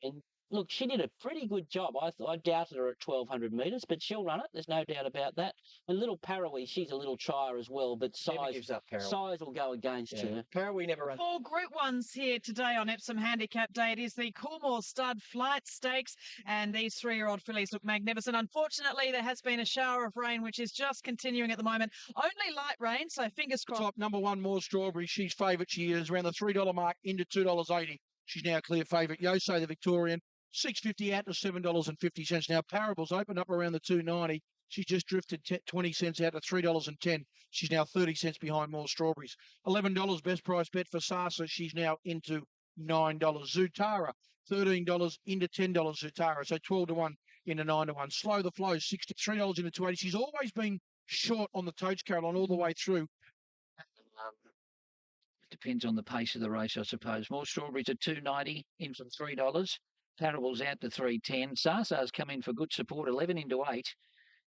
And look, she did a pretty good job. I doubted her at 1,200 metres, but she'll run it. There's no doubt about that. And little Parawee, she's a little trier as well, but size will go against her. Parawee never runs. 4 Group 1s here today on Epsom Handicap Day. It is the Coolmore Stud Flight Stakes, and these 3-year-old fillies look magnificent. Unfortunately, there has been a shower of rain, which is just continuing at the moment. Only light rain, so fingers crossed. Top number 1, More Strawberry. She's favourite. She is around the $3 mark into $2.80. She's now clear favourite. Yosei, the Victorian, $6.50 out to $7.50. Now, Parables opened up around the $2.90. She's just drifted 20 cents out to $3.10. She's now 30 cents behind More Strawberries. $11 best price bet for Sasa. She's now into $9. Zutara, $13 into $10 Zutara. So 12 to 1 into 9 to 1. Slow the Flow, $63 into $2.80. She's always been short on the totes, Caroline, all the way through. Depends on the pace of the race, I suppose. More Strawberries at $2.90, in from $3. Parables out to $3.10. Sasa's come in for good support, 11 into 8.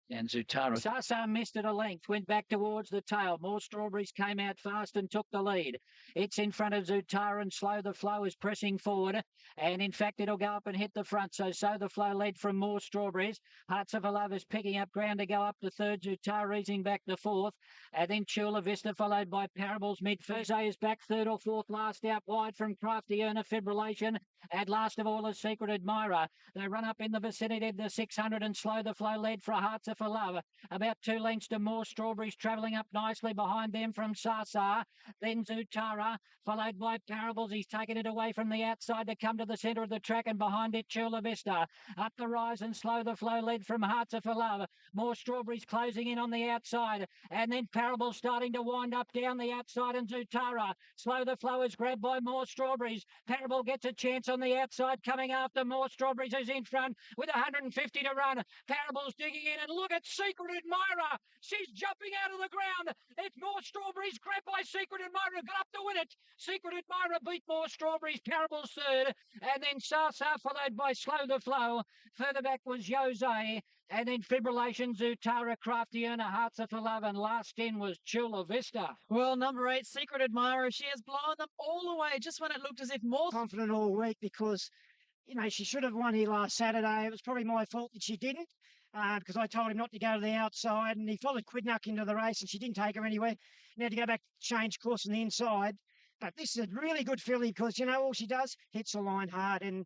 And Zutara. Sasa missed it a length, went back towards the tail. More Strawberries came out fast and took the lead. It's in front of Zutara, and Slow the Flow is pressing forward. And in fact, it'll go up and hit the front. So the Flow led from More Strawberries. Hearts of a Love is picking up ground to go up to 3rd. Zutara easing back to 4th. And then Chula Vista followed by Parables mid-first. Is back 3rd or 4th, last out wide from Crafty Earner Fibrillation. And last of all is Secret Admirer. They run up in the vicinity of the 600, and Slow the Flow led for Hearts of a Love. About 2 lengths to More Strawberries, travelling up nicely behind them from Sasa. Then Zutara, followed by Parables. He's taken it away from the outside to come to the centre of the track, and behind it Chula Vista. Up the rise and Slow the Flow led from Hearts of a Love. More Strawberries closing in on the outside, and then Parables starting to wind up down the outside, and Zutara. Slow the Flow is grabbed by More Strawberries. Parable gets a chance on the outside, coming after More Strawberries, who's in front with 150 to run. Parable's digging in, and look at Secret Admirer. She's jumping out of the ground. It's More Strawberries grabbed by Secret Admirer. Got up to win it. Secret Admirer beat More Strawberries. Parable's 3rd. And then Sasa followed by Slow the Flow. Further back was Jose. And then Fibrillation, Zutara, Crafty Earner, Hearts of Love, and last in was Chula Vista. Well, number 8, Secret Admirer, she has blown them all away just when it looked as if more confident all week because, she should have won here last Saturday. It was probably my fault that she didn't because I told him not to go to the outside, and he followed Quidnuck into the race, and she didn't take her anywhere. He had to go back, change course on the inside. But this is a really good filly because, all she does, hits the line hard. And,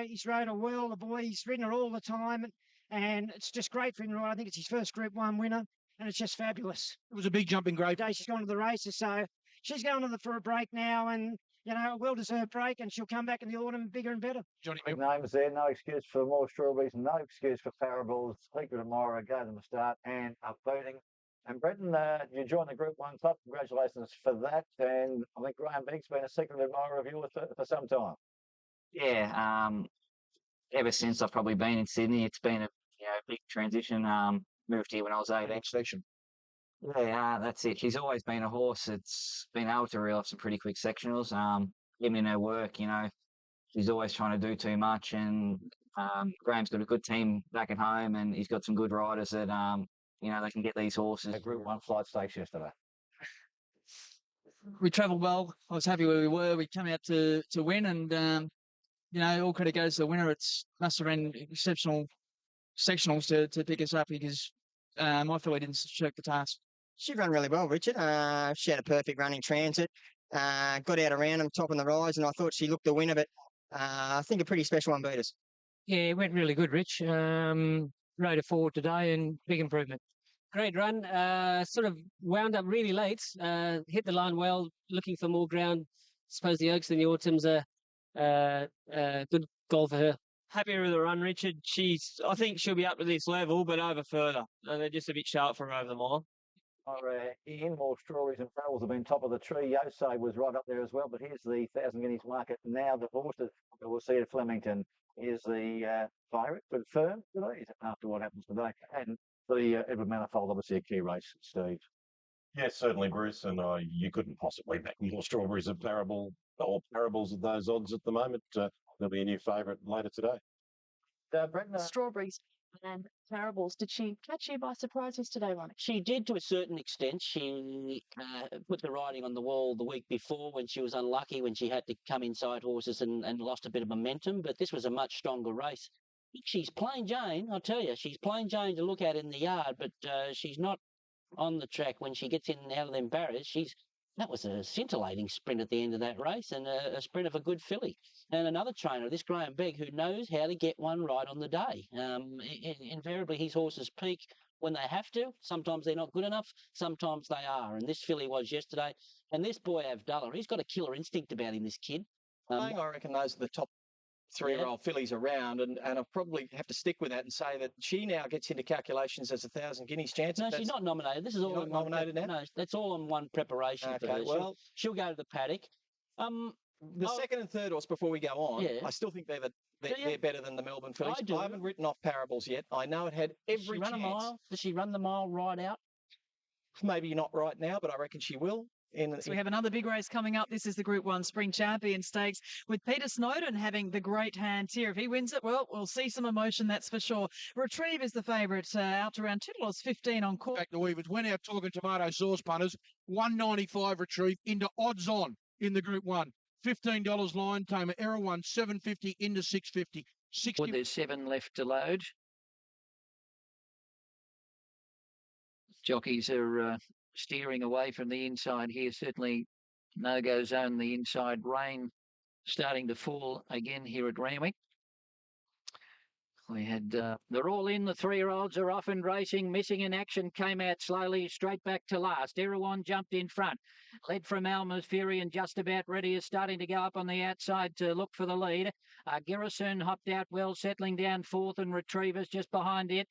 he's rode her well, the boy. He's ridden her all the time. And it's just great for him to ride. I think it's his first Group 1 winner, and it's just fabulous. It was a big jumping grade. She's gone to the races, so she's going for a break now, and, a well-deserved break, and she'll come back in the autumn bigger and better. Johnny, big names there. No excuse for More Strawberries, no excuse for Parables. Secret Admirer gave them a start and a beating. And Brenton, you joined the Group 1 club. Congratulations for that. And I think Graham Beek's been a Secret Admirer of yours for some time. Yeah, ever since I've probably been in Sydney, it's been a big transition. Moved here when I was 18. Section. Yeah, that's it. She's always been a horse that's been able to reel off some pretty quick sectionals. Even in her work, she's always trying to do too much. And Graham's got a good team back at home, and he's got some good riders that they can get these horses. A Group 1 flight stakes yesterday. We travelled well. I was happy where we were. We came out to win, and all credit goes to the winner. It's must have been exceptional sectionals to pick us up because I feel we didn't shirk the task. She ran really well, Richard. She had a perfect running transit. Got out around them, top on the rise, and I thought she looked the winner, but I think a pretty special one beat us. Yeah, it went really good, Rich. Rode it forward today and big improvement. Great run. Sort of wound up really late. Hit the line well, looking for more ground. Suppose the Oaks and the Autumns are good goal for her. Happy with the run, Richard. I think she'll be up to this level, but over further. And they're just a bit sharp for her over the mile. Ian, more strawberries and barrels have been top of the tree. Yosei was right up there as well, but here's the 1,000 guineas market. Now the horses we'll see at Flemington is the favourite, but firm today after what happens today. And the Edward Manifold, obviously a key race, Steve. Yes, certainly, Bruce, and you couldn't possibly back more strawberries and parables at those odds at the moment. There'll be a new favourite later today. Strawberries and parables. Did she catch you by surprise yesterday, Ronnie? She did to a certain extent. She put the writing on the wall the week before when she was unlucky, when she had to come inside horses and lost a bit of momentum. But this was a much stronger race. She's plain Jane, I'll tell you. She's plain Jane to look at in the yard, but she's not on the track when she gets in and out of them barriers. That was a scintillating sprint at the end of that race and a sprint of a good filly. And another trainer, this Graham Begg, who knows how to get one right on the day. Invariably, his horses peak when they have to. Sometimes they're not good enough. Sometimes they are. And this filly was yesterday. And this boy, Avdullah, he's got a killer instinct about him, this kid. I reckon those are the top 3-year-old fillies around, and I'll probably have to stick with that and say that she now gets into calculations as 1,000 guineas chance. No, she's not nominated. This is all not nominated now. No, that's all on one preparation for her. Well, she'll go to the paddock. The second and third horse before we go on, Yeah. I still think they're better than the Melbourne fillies. I do. I haven't written off parables yet. I know it had every Does she run chance. a mile? Does she run the mile right out? Maybe not right now, but I reckon she will. So we have another big race coming up. This is the Group 1 Spring Champion Stakes with Peter Snowden having the great hands here. If he wins it, well, we'll see some emotion, that's for sure. Retrieve is the favourite, out to around $2.15 on course. Back to Weavers. We're now talking tomato sauce punters. $1.95 Retrieve into odds on in the Group 1. $15 line tamer. Error 1, $7.50 into $6.50. 60. Well, there's 7 left to load. Jockeys are steering away from the inside here. Certainly no-go zone, the inside. Rain starting to fall again here at Randwick. We had, they're all in. The 3-year-olds are off and racing. Missing in action came out slowly, straight back to last. Erewhon jumped in front. Led from Alma's Fury and just about ready is starting to go up on the outside to look for the lead. Garrison hopped out well, settling down fourth, and Retrievers just behind it.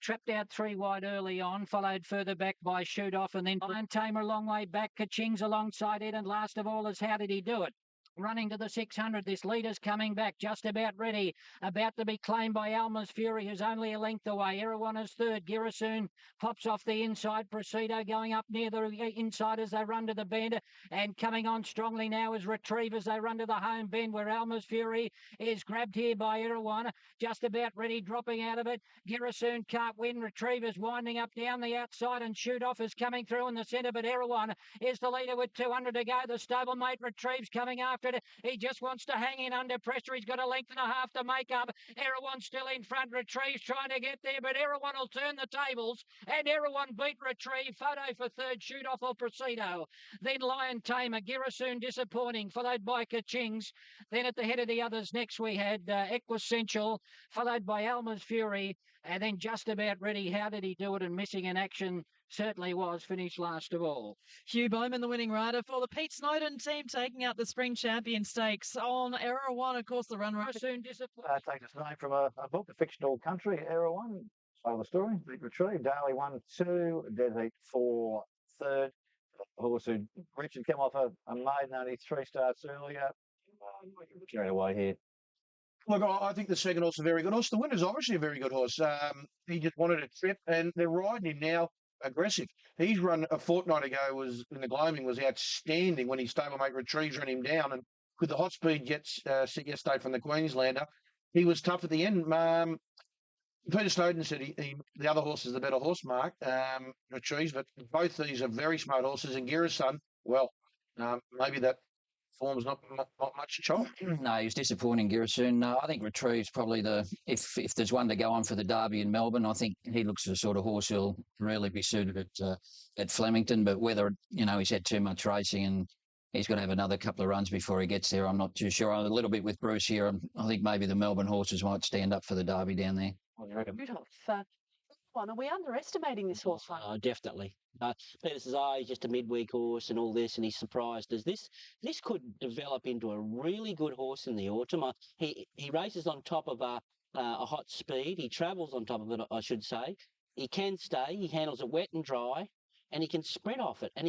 Trapped out 3 wide early on, followed further back by Shoot Off, and then Lion Tamer a long way back. Kaching's alongside it, and last of all is How Did He Do It? Running to the 600, this leader's coming back, just about ready, about to be claimed by Alma's Fury, who's only a length away. Erewhon is third. Girasoon pops off the inside. Presido going up near the inside as they run to the bend, and coming on strongly now is Retrieve as they run to the home bend, where Alma's Fury is grabbed here by Erewhon, just about ready, dropping out of it. Girasoon can't win. Retrievers winding up down the outside, and Shoot Off is coming through in the centre, but Erewhon is the leader with 200 to go. The stablemate Retrieve's coming after it. He just wants to hang in under pressure. He's got a length and a half to make up. Erewhon still in front. Retrieve's trying to get there, but Erewhon will turn the tables, and Erewhon beat Retrieve. Photo for third, Shoot Off or Presido. Then Lion Tamer, Girasoon disappointing, followed by Kachings. Then at the head of the others next we had Equessential, followed by Alma's Fury, and then just about ready. How Did He Do It? And Missing in Action certainly was finished last of all. Hugh Bowman, the winning rider for the Pete Snowden team, taking out the Spring Champion Stakes on Erewhon. Of course, the run Soon takes its name from a book, A Fictional Country, Erewhon. So the story, Beat Retrieve, Daly 1-2, Dead Heat 4, third. Horse who Richard came off a maiden, only 3 starts earlier. Carried away here. Look, I think the second horse is a very good horse. The winner's obviously a very good horse. He just wanted a trip, and they're riding him now aggressive. He's run a fortnight ago, was in the gloaming, was outstanding when his stablemate Retrieves ran him down, and with the hot speed jets yesterday from the Queenslander, he was tough at the end. Peter Snowden said the other horse is the better horse, Mark, Retrieves, but both these are very smart horses, and Girison, well, maybe that form's not much to chop. No, he was disappointing, Girasoon. No, I think Retrieve's probably if there's one to go on for the Derby in Melbourne, I think he looks the sort of horse who'll really be suited at Flemington. But whether, he's had too much racing and he's got to have another couple of runs before he gets there, I'm not too sure. I'm a little bit with Bruce here. I think maybe the Melbourne horses might stand up for the Derby down there. Rudolph, one, are we underestimating this horse one? Definitely. Peter says, he's just a midweek horse and all this, and he's surprised. This could develop into a really good horse in the autumn. He races on top of a hot speed. He travels on top of it, I should say. He can stay. He handles it wet and dry, and he can sprint off it. And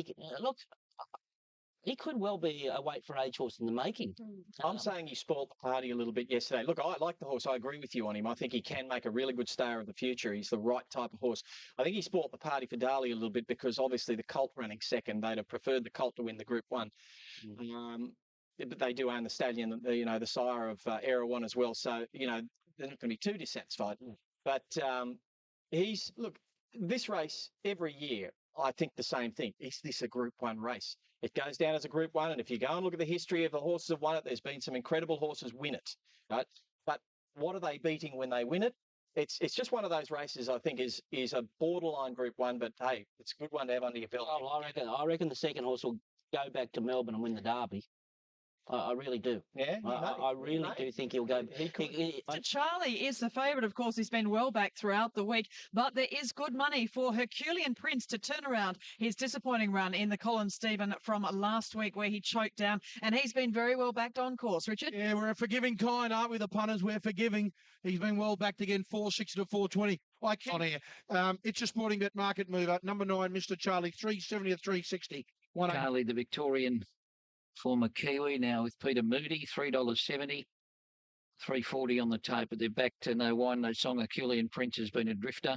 he could well be a weight for age horse in the making. I'm saying he spoilt the party a little bit yesterday. Look, I like the horse. I agree with you on him. I think he can make a really good stayer of the future. He's the right type of horse. I think he spoilt the party for Darley a little bit because obviously the Colt running second, they'd have preferred the Colt to win the Group 1. But they do own the stallion, the sire of Erewhon as well. So, they're not going to be too dissatisfied. But this race every year, I think the same thing. Is this a Group 1 race? It goes down as a Group 1, and if you go and look at the history of the horses that won it, there's been some incredible horses win it, right? But what are they beating when they win it? It's just one of those races I think is a borderline Group 1, but hey, it's a good one to have under your belt. Oh, I reckon the second horse will go back to Melbourne and win the Derby. I really do. Yeah, I really do think he'll go. Charlie is the favourite. Of course, he's been well back throughout the week, but there is good money for Herculean Prince to turn around his disappointing run in the Colin Stephen from last week where he choked down, and he's been very well backed on course. Richard? Yeah, we're a forgiving kind, aren't we, the punters? We're forgiving. He's been well backed again, 460 to 420. I can't hear. It's a sporting bet market mover. Number 9, Mr. Charlie, 370 to 360. Charlie, the Victorian former Kiwi, now with Peter Moody, $3.70, $3.40 on the tape, but they're back to no wine, no song. Herculean Prince has been a drifter.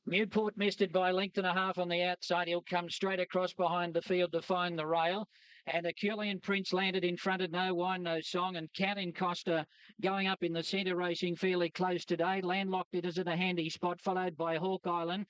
Newport missed it by a length and a half on the outside. He'll come straight across behind the field to find the rail. And Herculean Prince landed in front of No Wine, No Song. And Counting Costa going up in the centre, racing fairly close today. Landlocked it is at a handy spot, followed by Hawk Island.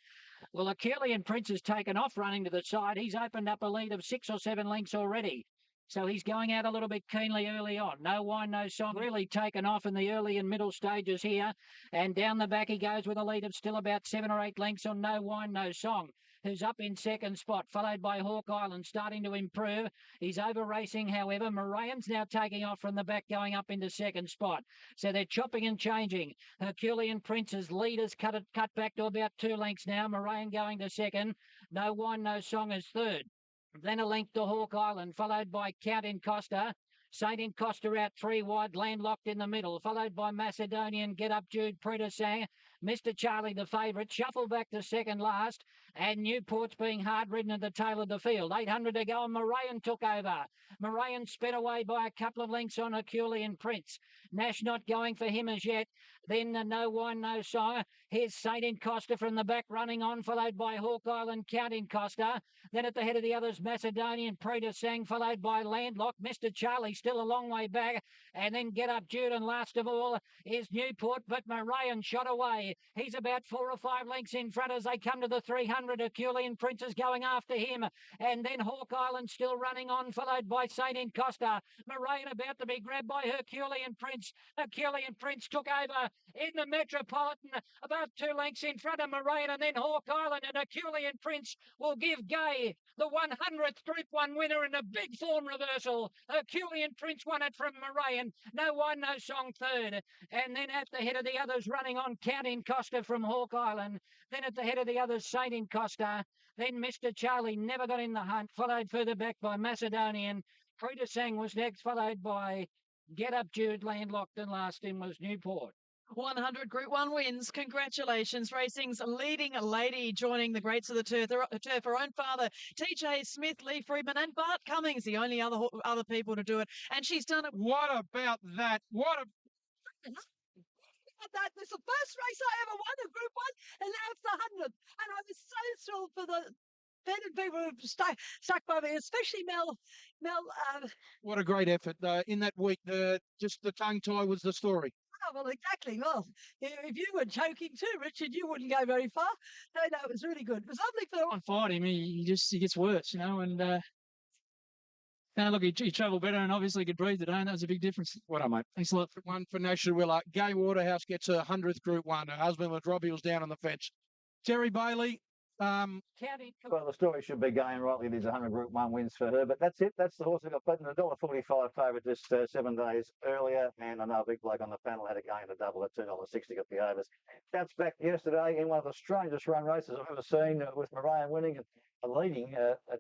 Well, Herculean Prince has taken off running to the side. He's opened up a lead of 6 or 7 lengths already. So he's going out a little bit keenly early on. No Wine, No Song really taken off in the early and middle stages here. And down the back he goes with a lead of still about 7 or 8 lengths on No Wine, No Song, who's up in second spot, followed by Hawk Island, starting to improve. He's over racing, however. Morane's now taking off from the back, going up into second spot. So they're chopping and changing. Herculean Prince's leaders cut back to about 2 lengths now. Morane going to second. No Wine, No Song is third. Then a length to Hawk Island, followed by Counting Costa. Saint Costa out 3 wide, Landlocked in the middle, followed by Macedonian, Get Up Jude, Predesang, Mr. Charlie the favourite, shuffle back to second last, and Newport's being hard ridden at the tail of the field. 800 to go, and Moraine took over. Moraine sped away by a couple of lengths on Herculean Prince. Nash not going for him as yet. Then No Wine, No Song. Here's Saint Costa from the back running on, followed by Hawk Island, Counting Costa. Then at the head of the others, Macedonian, Predesang, followed by Landlocked. Mr. Charlie still a long way back. And then Get Up Jude, and last of all is Newport, but Moraine shot away. He's about 4 or 5 lengths in front as they come to the 300. Herculean Prince is going after him. And then Hawk Island still running on, followed by Saint Costa. Moraine about to be grabbed by Herculean Prince. Herculean Prince took over in the Metropolitan, about 2 lengths in front of Moraine, and then Hawk Island, and Herculean Prince will give Gay the 100th Group 1 winner in a big form reversal. Herculean Prince won it from Moraine. No Wine, No Song third. And then at the head of the others running on, Counting Costa from Hawk Island. Then at the head of the others, Saint Costa. Then Mr. Charlie never got in the hunt, followed further back by Macedonian. Predesang was next, followed by Get Up Jude, Landlocked, and last in was Newport. 100 Group 1 wins. Congratulations. Racing's leading lady joining the greats of the turf. Her own father, TJ Smith, Lee Friedman, and Bart Cummings, the only other people to do it. And she's done it. What about that? That was the first race I ever won, a Group 1, and now it's the 100th. And I was so thrilled for the people who stuck by me, especially Mel. What a great effort in that week. Just the tongue tie was the story. Oh, well, exactly. Well, if you were choking too, Richard, you wouldn't go very far. No, it was really good. It was lovely for On fight him, he gets worse, and Look, he travelled better and obviously could breathe today, and that was a big difference. Well done, mate. Thanks a lot. One for National Willa. Gay Waterhouse gets her 100th Group 1. Her husband was Robbie, was down on the fence. Terry Bailey. Well, the story should be going rightly. There's 100 Group 1 wins for her, but that's it. That's the horse that got beaten. $1.45 favourite just 7 days earlier, and I know a big bloke on the panel had a game to double at $2.60 got the overs. Bounced back yesterday in one of the strangest run races I've ever seen, with Moran winning and leading,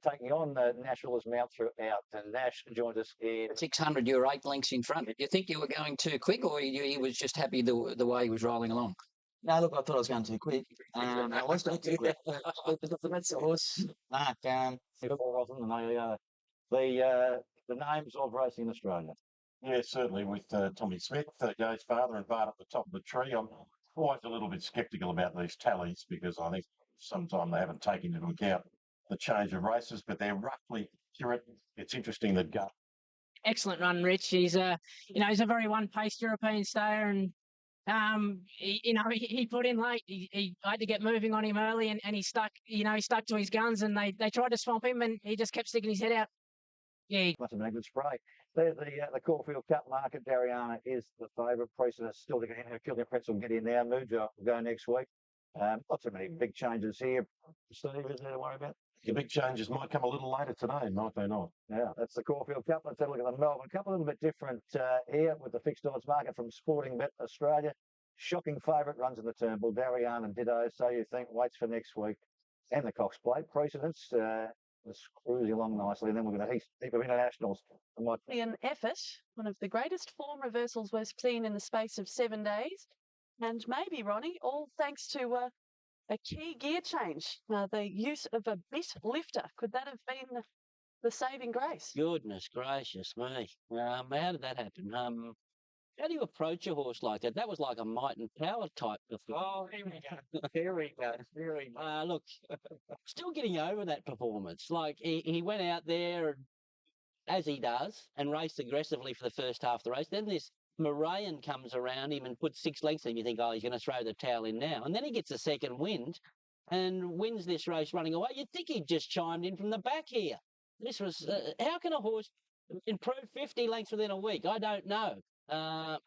taking on Nationalist Mount throughout. And Nash joins us in 600. You were 8 lengths in front. Did you think you were going too quick, or he was just happy the way he was rolling along? No, look, I thought I was going too quick. I was going too quick. That's the horse. Mark, the names of racing in Australia. Yeah, certainly with Tommy Smith, Gay's father, and Bart at the top of the tree. I'm always a little bit sceptical about these tallies because I think sometimes they haven't taken into account the change of races, but they're roughly accurate. It's interesting that gut. Excellent run, Rich. He's he's a very one-paced European stayer, and he put in late. He had to get moving on him early, and he stuck. He stuck to his guns, and they tried to swamp him, and he just kept sticking his head out. Yeah, Must have been a good spray. There's the Caulfield Cup market. Dariana is the favourite. Precedent still to get in. Killian Prince will get in now. Muja will go next week. Lots of many big changes here. Steve, is there to worry about? The big changes might come a little later today, might they not? Yeah, that's the Caulfield Cup. Let's have a look at the Melbourne Cup. A little bit different here with the fixed odds market from Sporting Bet Australia. Shocking favourite runs in the Turnbull. Darian and Ditto, so you think, waits for next week. And the Cox Plate. Precedence was cruising along nicely. And then we're going to heap of internationals. An effort, one of the greatest form reversals we've seen in the space of 7 days. And maybe, Ronnie, all thanks to a key gear change, the use of a bit lifter. Could that have been the saving grace? Goodness gracious me. How did that happen? How do you approach a horse like that? That was like a might and power type of thing. Oh, here we go. Here we go. Here we go. Look, still getting over that performance. Like, he went out there, and, as he does, and raced aggressively for the first half of the race. Then this Moraine comes around him and puts 6 lengths in. You think, oh, he's going to throw the towel in now. And then he gets a second wind and wins this race running away. You'd think he'd just chimed in from the back here. This was, how can a horse improve 50 lengths within a week? I don't know. Well,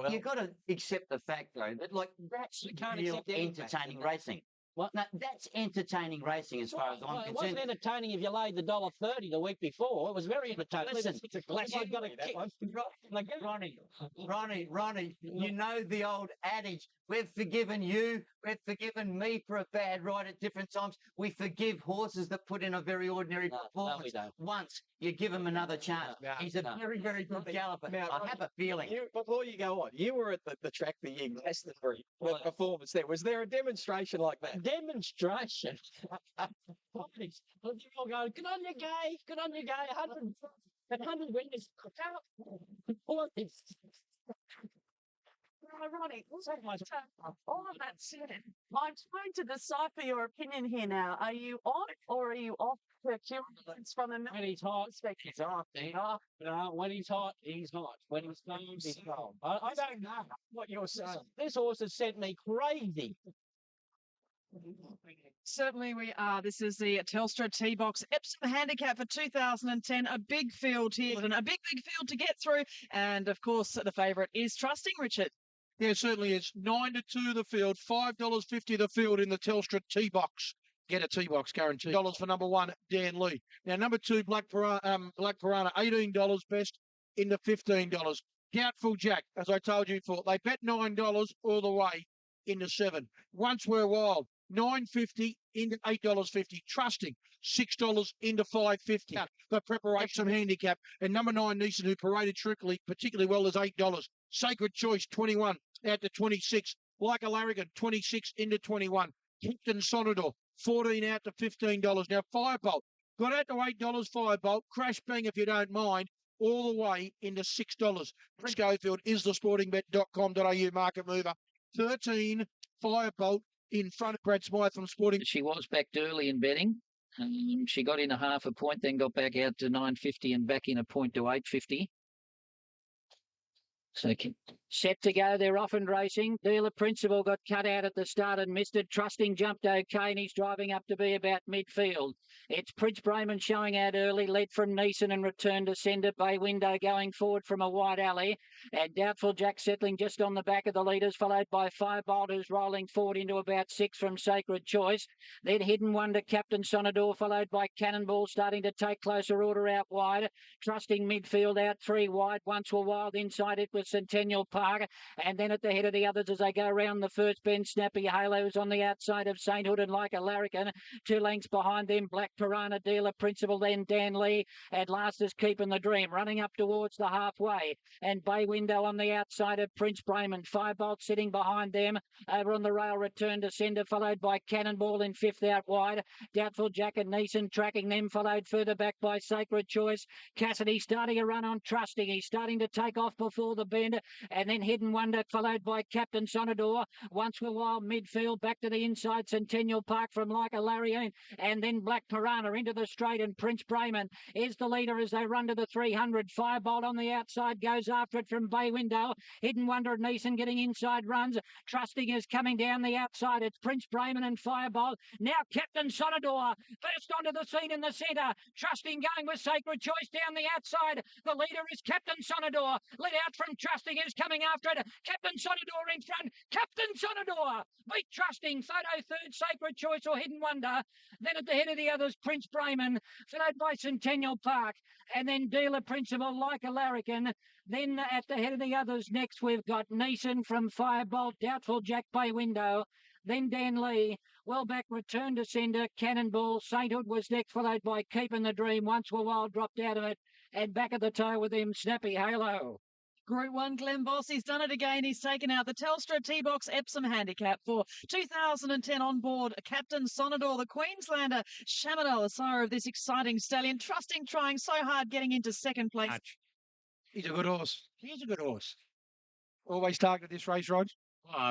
you've got to accept the fact, though, that that's real entertaining racing. What? No, that's entertaining racing as far as I'm concerned. It wasn't entertaining if you laid the $1.30 the week before. It was very entertaining. Listen, it's a classic. Ronnie, you know the old adage, we've forgiven you, we've forgiven me for a bad ride at different times. We forgive horses that put in a very ordinary performance. No, we don't. Once you give him another chance. He's a very, very good galloper. I have a feeling. Before you go on, you were at the track the year Glastonbury performance there. Was there a demonstration like that? Demonstration? All going, good on you, Gay. Good on you, Gay. 100 winners. Ronnie, all of that said, I'm trying to decipher your opinion here now. Are you on or are you off Hercules from a when he's hot, he's hot. When he's hot, he's hot. When he's cold, he's cold. I don't know what you're saying. This horse has sent me crazy. Certainly we are. This is the Telstra T-Box Epsom Handicap for 2010. A big field here, and a big field to get through. And, of course, the favourite is Trusting, Richard. Yeah, it certainly is. 9-2 the field, $5.50 the field in the Telstra T-Box. Get a T-Box guarantee. $1 for number 1, Dan Lee. Now, number 2, Black Piranha, $18 best into $15. Doubtful Jack, as I told you before, they bet $9 all the way into 7. Once We're Wild, $9.50 into $8.50. Trusting, $6 into $5.50. The preparation handicap. And number 9, Neeson, who paraded particularly well, is $8. Sacred Choice, 21 out to 26. Like a Larrigan, 26 into 21. Captain Sonador, 14 out to $15. Now, Firebolt, got out to $8, Firebolt. Crash Bang, if you don't mind, all the way into $6. Schofield is the sportingbet.com.au market mover. 13, Firebolt in front of Brad Smythe from Sporting. She was backed early in betting. She got in a half a point, then got back out to $9.50 and back in a point to $8.50. So set to go, they're off and racing. Dealer Principal got cut out at the start and missed it. Trusting jumped okay and he's driving up to be about midfield. It's Prince Brayman showing out early, led from Neeson and returned to Sender. Bay Window going forward from a wide alley. And Doubtful Jack settling just on the back of the leaders, followed by Firebolt who's rolling forward into about 6 from Sacred Choice. Then Hidden Wonder, Captain Sonador, followed by Cannonball, starting to take closer order out wide. Trusting midfield out 3 wide. Once Were Wild inside it with Centennial Park, and then at the head of the others as they go round the first bend, Snappy Halo's on the outside of Sainthood and Like a Larrikin, 2 lengths behind them, Black Piranha, Dealer Principal, then Dan Lee, and last is Keeping the Dream, running up towards the halfway, and Bay Window on the outside of Prince Brayman, Firebolt sitting behind them, over on the rail, Return to Sender, followed by Cannonball in 5th out wide, Doubtful Jack and Neeson tracking them, followed further back by Sacred Choice, Cassidy starting a run on Trusting, he's starting to take off before the bend, and then Hidden Wonder, followed by Captain Sonador. Once Were Wild midfield, back to the inside, Centennial Park from Like a Larry, and then Black Piranha into the straight, and Prince Brayman is the leader as they run to the 300. Firebolt on the outside goes after it from Bay Window. Hidden Wonder and Neeson getting inside runs. Trusting is coming down the outside. It's Prince Brayman and Firebolt. Now Captain Sonador first onto the scene in the centre. Trusting going with Sacred Choice down the outside. The leader is Captain Sonador. Let out from Trusting is coming after it. Captain Sonador in front. Captain Sonador beat Trusting. Photo third, Sacred Choice or Hidden Wonder. Then at the head of the others, Prince Brayman, followed by Centennial Park. And then Dealer Principal, Like a Larrikin. Then at the head of the others next, we've got Neeson from Firebolt, Doubtful Jack, Bay Window. Then Dan Lee, well back, Return to Sender, Cannonball. Sainthood was next, followed by Keeping the Dream. Once Were Wild dropped out of it. And back at the toe with him, Snappy Halo. Group 1, Glenn Boss, he's done it again. He's taken out the Telstra T-Box Epsom handicap for 2010 on board. Captain Sonador, the Queenslander, Shamanel, the sire of this exciting stallion. Trusting, trying so hard, getting into second place. He's a good horse. He's a good horse. Always targeted this race, Rod.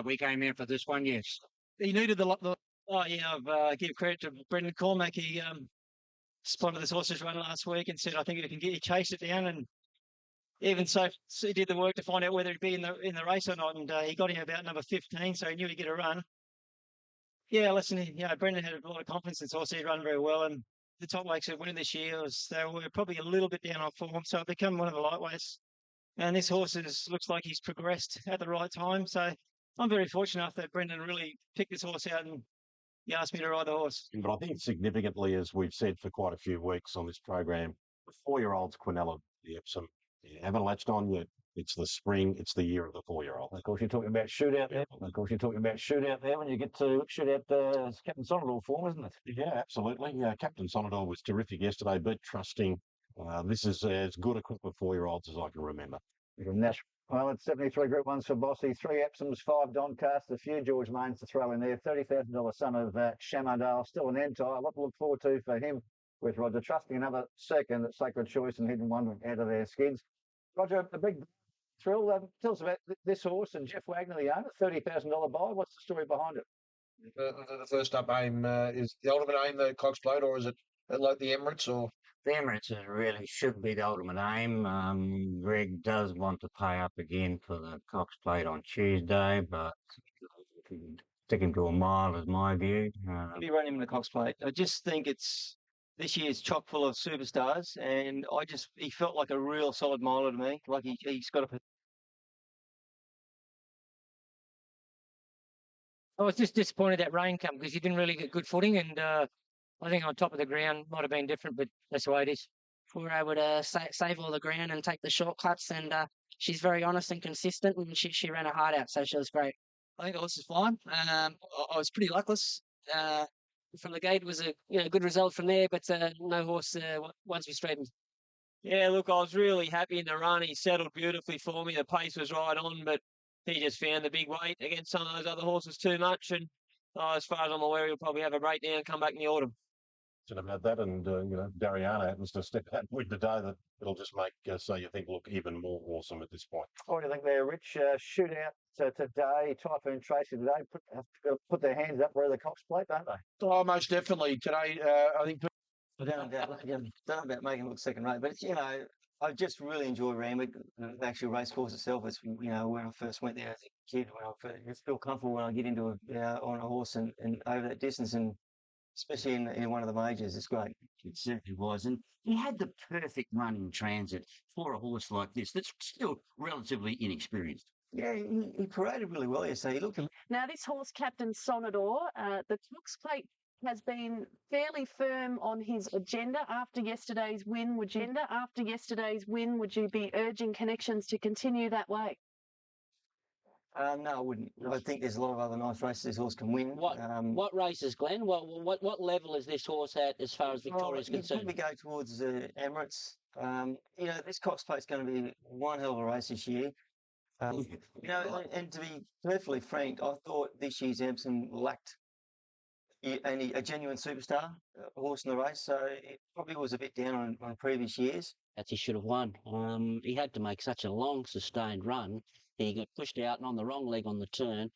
We came in for this one, yes. He needed the Oh, yeah, I've give credit to Brendan Cormack. He spotted this horse's run last week and said, I think he can get you, chase it down. And even so, he did the work to find out whether he'd be in the race or not. And he got him about number 15, so he knew he'd get a run. Yeah, listen, Brendan had a lot of confidence in this horse. He'd run very well. And the top weights that winning this year, they were probably a little bit down on form. So it become one of the lightweights. And this horse looks like he's progressed at the right time. So I'm very fortunate enough that Brendan really picked this horse out and he asked me to ride the horse. But I think significantly, as we've said for quite a few weeks on this program, the 4-year-olds, Quinella, the Epsom, you haven't latched on yet. It's the spring. It's the year of the 4-year-old. Of course, you're talking about shootout there. When you get to shootout Captain Sonador form, isn't it? Yeah, absolutely. Yeah, Captain Sonador was terrific yesterday, but Trusting. This is as good a group of 4-year-olds as I can remember. Well, it's 73 Group 1s for Bossy, 3 Epsoms, 5 Doncasts, a few George Mains to throw in there, $30,000 son of Shamardale, still an end tie. A lot to look forward to for him with Roger. Trusting another second at Sacred Choice and Hidden Wonder out of their skids. Roger, a big thrill. Tell us about this horse and Jeff Wagner, the owner, $30,000 buy. What's the story behind it? The first up aim is the ultimate aim, the Cox Plate, or is it like the Emirates? Or the Emirates really should be the ultimate aim. Greg does want to pay up again for the Cox Plate on Tuesday, but stick him to a mile is my view. Be running him in the Cox Plate. I just think this year's chock full of superstars, and he felt like a real solid miler to me. Like he's got a. I was just disappointed that rain come because he didn't really get good footing, and I think on top of the ground might have been different, but that's the way it is. We were able to save all the ground and take the shortcuts, and she's very honest and consistent, and she ran her heart out, so she was great. I think the horse is fine. I was pretty luckless. From the gate was a good result from there, but no horse once we straightened. Yeah, look, I was really happy in the run. He settled beautifully for me. The pace was right on, but he just found the big weight against some of those other horses too much. And as far as I'm aware, he'll probably have a breakdown and come back in the autumn. About that, and Dariana happens to step out with today, that it'll just make so you think look even more awesome at this point. What do you think there, Rich? Shootout today, Typhoon Tracy today, have to put their hands up for the Cox Plate, don't they? Oh, most definitely today. I think. I don't know about making it look second rate, but I just really enjoy Randwick, the actual race course itself. It's, you know, when I first went there as a kid, I feel comfortable when I get into on a horse and over that distance, and especially in one of the majors. It's great. It certainly was. And he had the perfect run in transit for a horse like this that's still relatively inexperienced. Yeah, he paraded really well yesterday. He looked. Now, this horse, Captain Sonador, the Cox Plate has been fairly firm on his agenda after yesterday's win. Would you be urging connections to continue that way? No, I wouldn't. I think there's a lot of other nice races this horse can win. What races, Glenn? What level is this horse at as far as Victoria is concerned? You'd probably go towards Emirates. You know, this Cox Plate's going to be one hell of a race this year. You know, and to be perfectly frank, I thought this year's Epsom lacked a genuine superstar horse in the race, so it probably was a bit down on previous years. That he should have won. He had to make such a long, sustained run. He got pushed out and on the wrong leg on the turn.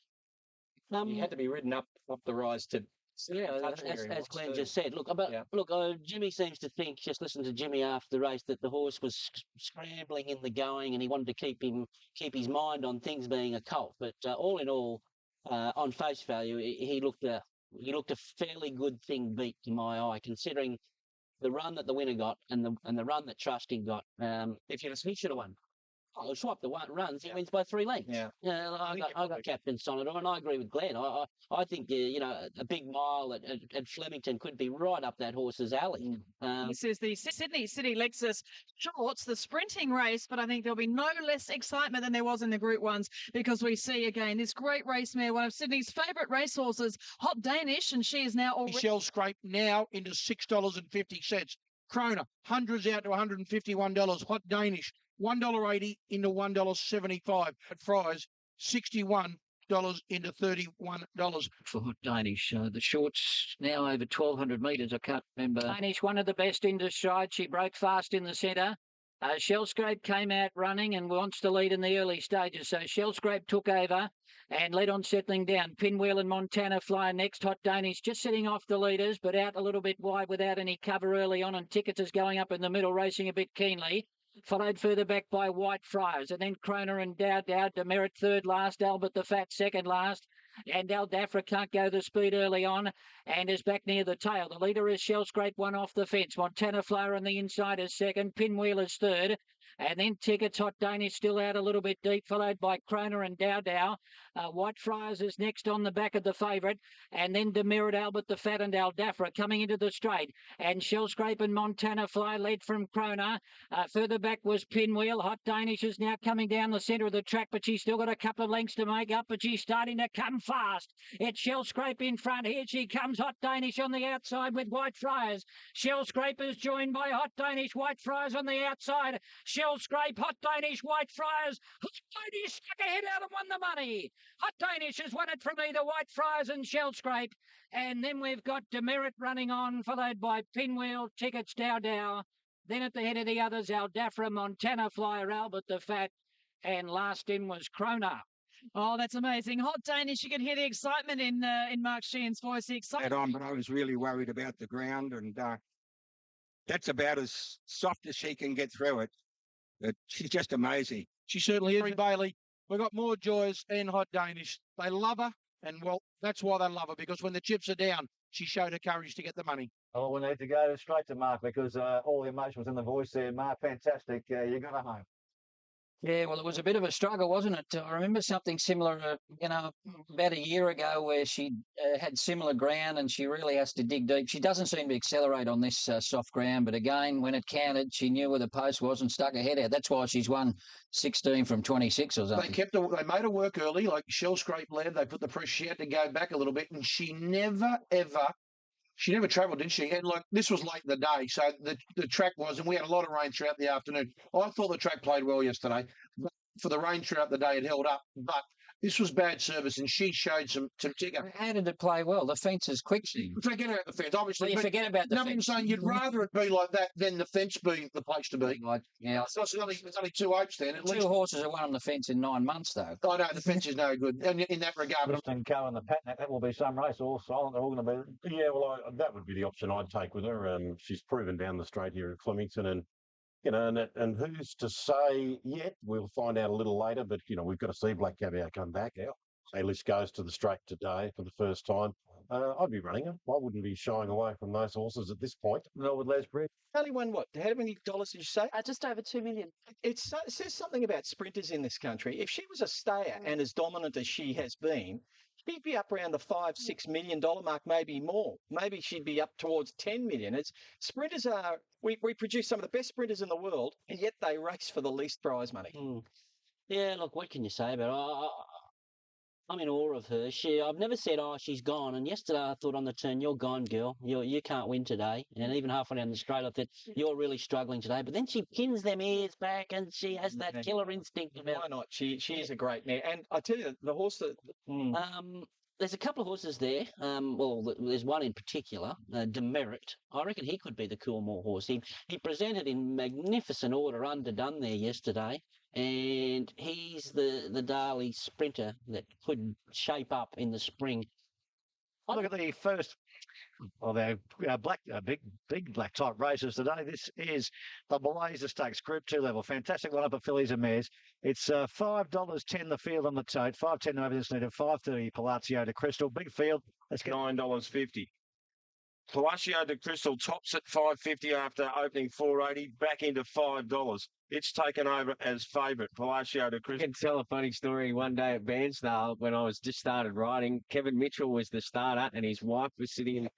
He had to be ridden up the rise to. Yeah, as Glenn just said. Look, Jimmy seems to think, just listen to Jimmy after the race, that the horse was scrambling in the going, and he wanted to keep his mind on things being a colt. But all in all, on face value, he looked a fairly good thing beat to my eye, considering the run that the winner got and the run that Trusting got. He should have won. I'll swap the runs. He wins by 3 lengths. Yeah. I got Captain Sonador, and I agree with Glenn. I think you know, a big mile at Flemington could be right up that horse's alley. This is the Sydney City Lexus Shorts, the sprinting race, but I think there'll be no less excitement than there was in the Group 1s, because we see again this great race mare, one of Sydney's favourite racehorses, Hot Danish, and she is now already. Shell Scrape now into $6.50. Krona, hundreds out to $151. Hot Danish, $1.80 into $1.75. At Fry's, $61 into $31. For Hot Danish, the shorts now over 1,200 metres. I can't remember. Danish, one of the best into stride. She broke fast in the centre. Shellscrape came out running and wants to lead in the early stages. So Shellscrape took over and led on settling down. Pinwheel and Montana Flyer next. Hot Danish just sitting off the leaders, but out a little bit wide without any cover early on. And Tickets is going up in the middle, racing a bit keenly. Followed further back by White Friars, and then Krona and Dow, Demerit third last, Albert the Fat second last, and Al Dafra can't go the speed early on and is back near the tail. The leader is Shellscrape, one off the fence. Montana Flower on the inside is second, Pinwheel is third, and then Tickets. Hot Danish still out a little bit deep, followed by Krona and Dow. White Friars is next on the back of the favourite, and then Demerit, Albert the Fat and Al Dafra coming into the straight, and Shellscrape and Montana Fly led from Krona. Further back was Pinwheel. Hot Danish is now coming down the centre of the track, but she's still got a couple of lengths to make up, but she's starting to come fast. It's Shellscrape in front. Here she comes, Hot Danish on the outside with White Friars. Shellscrape is joined by Hot Danish, White Friars on the outside. Shellscrape, Hot Danish, White Friars. Hot Danish stuck ahead out and won the money. Hot Danish has won it from either White Friars and Shellscrape. And then we've got Demerit running on, followed by Pinwheel, Tickets, Dow. Then at the head of the others, Al Dafra, Montana Flyer, Albert the Fat, and last in was Krona. Oh, that's amazing. Hot Danish, you can hear the excitement in Mark Sheehan's voice. The excitement. On, but I was really worried about the ground, and that's about as soft as she can get through it. But she's just amazing. She certainly is. Bailey, we've got more Joyous and Hot Danish. They love her, and well, that's why they love her, because when the chips are down, she showed her courage to get the money. Oh, we need to go straight to Mark, because all the emotion was in the voice there. Mark, fantastic. You got her home. Yeah, well, it was a bit of a struggle, wasn't it? I remember something similar, about a year ago, where she had similar ground and she really has to dig deep. She doesn't seem to accelerate on this soft ground, but again, when it counted, she knew where the post was and stuck her head out. That's why she's won 16 from 26 or something. They made her work early, like Shellscrape led. They put the pressure. She had to go back a little bit, and she never travelled, did she? And like this was late in the day, so the track was, and we had a lot of rain throughout the afternoon. I thought the track played well yesterday. But for the rain throughout the day, it held up. But this was bad service, and she showed some ticker. How did it play well? The fence is quick. Forget about the fence, obviously. Well, you forget about the fence. I'm saying you'd rather it be like that than the fence being the place to be. Yeah. So it's only 2 oaks then. Two horses have won on the fence in 9 months, though. I know, the fence is no good in that regard. And Co and the Patnack, that will be some race, all silent. They're all going to be. Yeah, well, that would be the option I'd take with her. She's proven down the straight here at Flemington, and You know, and who's to say yet? We'll find out a little later, but, you know, we've got to see Black Caviar come back now. A-list goes to the straight today for the first time. I'd be running him. I wouldn't be shying away from those horses at this point. No, with Les Brett. Only won what? How many dollars did you say? Just over 2 million. It says something about sprinters in this country. If she was a stayer and as dominant as she has been, she'd be up around the $5-6 million mark, maybe more. Maybe she'd be up towards 10 million. Sprinters are. We produce some of the best sprinters in the world, and yet they race for the least prize money. Yeah, look, what can you say about her? I'm in awe of her. I've never said, oh, she's gone. And yesterday I thought on the turn, you're gone, girl. You can't win today. And even halfway down the straight, I thought, you're really struggling today. But then she pins them ears back and she has that killer instinct about. Why not? She is a great mare. And I tell you, the horse that... There's a couple of horses there. Well, there's one in particular, Demerit. I reckon he could be the Coolmore horse. He presented in magnificent order, underdone there yesterday, and he's the Darley sprinter that could shape up in the spring. Look at the first of our big black type races today. This is the Blazer Stakes Group 2 level. Fantastic lineup of fillies and mares. It's $5.10 the field on the tote, $5.10 over this needed, $5.30 Palazzo de Crystal. Big field. Let's get $9.50. Palacio de Crystal tops at $5.50 after opening $4.80, back into $5. It's taken over as favourite. Palacio de Crystal. I can tell a funny story. One day at Bairnsdale, when I was just started riding, Kevin Mitchell was the starter and his wife was sitting in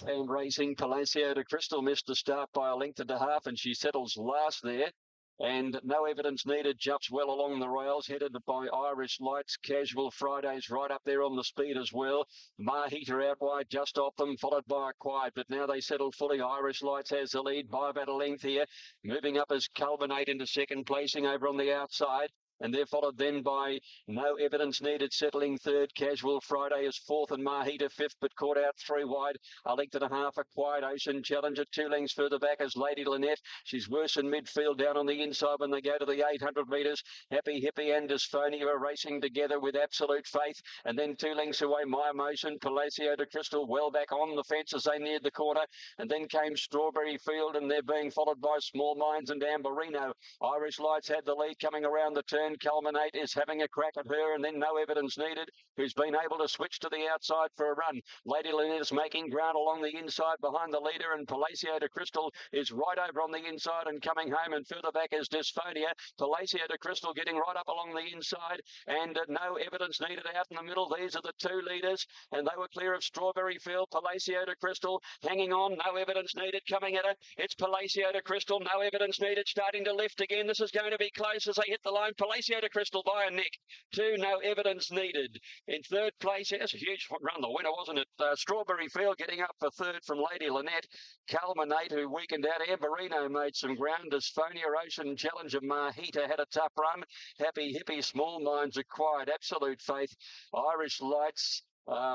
And racing, Palacio de Crystal missed the start by a length and a half, and she settles last there. And no evidence needed, jumps well along the rails, headed by Irish Lights. Casual Fridays right up there on the speed as well. Mahita out wide, just off them, followed by a Quiet, but now they settle fully. Irish Lights has the lead by about a length here. Moving up as Culminate into second, placing over on the outside. And they're followed then by No Evidence Needed, settling third. Casual Friday is fourth and Mahita fifth, but caught out three wide. A length and a half, a Quiet Ocean Challenger. 2 lengths further back is Lady Lynette. She's worse in midfield down on the inside when they go to the 800 metres. Happy Hippie and Dysphonia are racing together with Absolute Faith. And then 2 lengths away, My Emotion. Palacio de Crystal well back on the fence as they neared the corner. And then came Strawberry Field, and they're being followed by Small Minds and Amberino. Irish Lights had the lead coming around the turn. Culminate is having a crack at her, and then No Evidence Needed, who's been able to switch to the outside for a run. Lady Lynette is making ground along the inside behind the leader, and Palacio de Crystal is right over on the inside and coming home, and further back is Dysphonia. Palacio de Crystal getting right up along the inside, and No Evidence Needed out in the middle. These are the 2 leaders, and they were clear of Strawberry Field. Palacio de Crystal hanging on. No Evidence Needed coming at it. It's Palacio de Crystal. No Evidence Needed starting to lift again. This is going to be close as they hit the line. Palacio de Crystal by a nick. 2, No Evidence Needed. In third place, that's a huge run. The winner, wasn't it? Strawberry Field getting up for third from Lady Lynette. Culminate, who weakened out. Amberino made some ground. Dysphonia Ocean Challenger Mahita had a tough run. Happy Hippie, Small Minds acquired. Absolute Faith. Irish Lights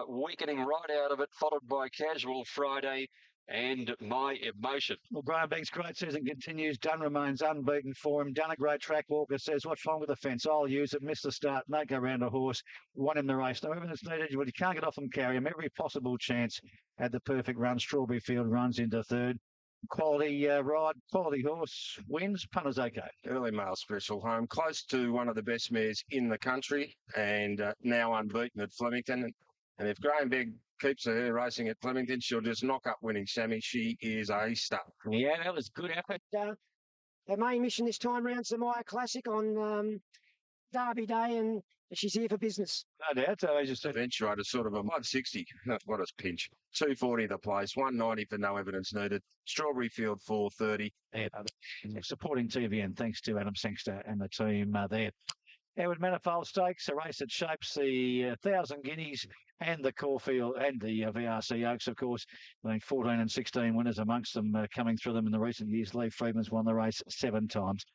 weakening right out of it, followed by Casual Friday and My Emotion. Well, Graham Banks' great season continues. Dunn remains unbeaten for him. Done a great track. Walker says, what's wrong with the fence? I'll use it. Missed the start. Don't go round a horse. Won him the race. No evidence needed. You can't get off and carry him. Every possible chance. Had the perfect run. Strawberry Field runs into third. Quality ride, quality horse, wins. Punters okay. Early Mail Special home, close to one of the best mares in the country, and now unbeaten at Flemington. And if Graham Begg keeps her racing at Flemington, she'll just knock up winning Sammy. She is a star. Yeah, that was good effort. Her main mission this time round's the Maya Classic on Derby Day, and she's here for business. No doubt. So I just Eventuator, sort of a 160. What a pinch. 240 the place, 190 for No Evidence Needed. Strawberry Field 430. Yeah, supporting TVN, thanks to Adam Sangster and the team there. Edward Manifold Stakes, a race that shapes the 1,000 Guineas and the Caulfield and the VRC Oaks, of course. I think 14 and 16 winners amongst them coming through them in the recent years. Lee Friedman's won the race 7 times.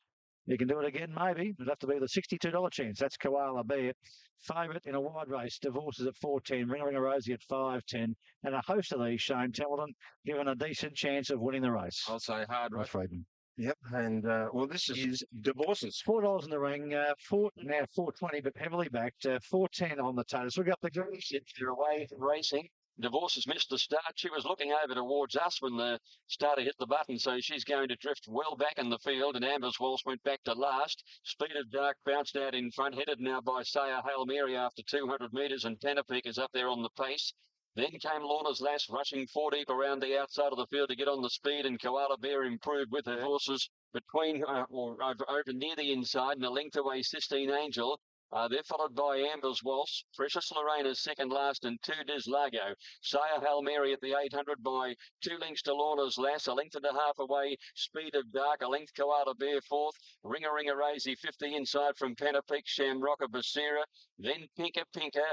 You can do it again, maybe. It'd have to be the $62 chance. That's Koala Bear. Favourite in a wide race. Divorces at 4.10. Ringer Rosie at 5.10. And a host of these, Shane Templeton, given a decent chance of winning the race. I'll say hard Lee race. Friedman. Yep, and well, this is Divorces. $4 in the ring, now $4.20, but heavily backed. 4.10 on the total. So we got the They're away racing. Divorces missed the start. She was looking over towards us when the starter hit the button, so she's going to drift well back in the field, and Amber's Waltz went back to last. Speed of Dark bounced out in front, headed now by Saya Hail Mary after 200 metres, and Panapik is up there on the pace. Then came Lorna's Lass, rushing 4 deep around the outside of the field to get on the speed, and Koala Bear improved with her horses between or over near the inside, and a length away Sistine Angel. They're followed by Amber's Waltz, Precious Lorraine is second last, and 2 Diz Largo. Saya Hail Mary at the 800 by 2 lengths to Lorna's Lass, a length and a half away Speed of Dark, a length Koala Bear fourth, Ringer Razy 50 inside from Panapik, Shamrocka Basira, then Pinker.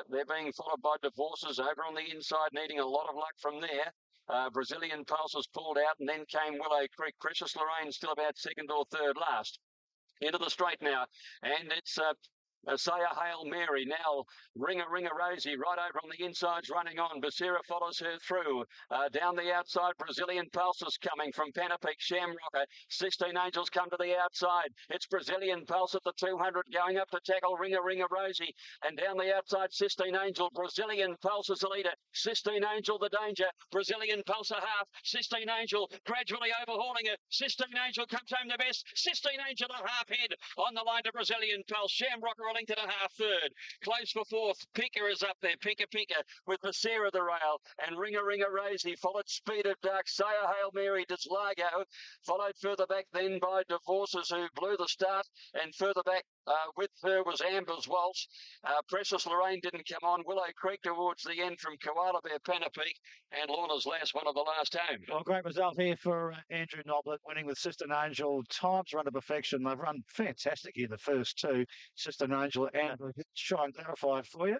They're being followed by Divorces over on the inside, needing a lot of luck from there. Brazilian Pulses pulled out, and then came Willow Creek. Precious Lorraine still about second or third last. Into the straight now, and it's Saya Hail Mary now. Ringer Rosie right over on the insides, running on. Basira follows her through. Down the outside, Brazilian Pulses coming from Panapik, Shamrocker. 16 Angels come to the outside. It's Brazilian Pulse at the 200 going up to tackle Ringer Rosie. And down the outside, 16 Angel. Brazilian Pulse is the leader. 16 Angel the danger. Brazilian Pulse a half. 16 Angel gradually overhauling it. 16 Angel comes home the best. 16 Angel a half head on the line to Brazilian Pulse. Shamrocker a length and a half third. Close for fourth. Pinker is up there. Pinker with Basira the rail. And Ringer Rosie followed Speed of Dark. Saya Hail Mary Diz Largo. Followed further back then by Divorces, who blew the start. And further back with her was Amber's Waltz. Precious Lorraine didn't come on. Willow Creek towards the end from Koala Bear, Panapik, and Lorna's Lass, one of the last home. Well, great result here for Andrew Noblet, winning with Sister Angel. Times run to perfection. They've run fantastic here, the first two. Sister Angel, and try and clarify it for you.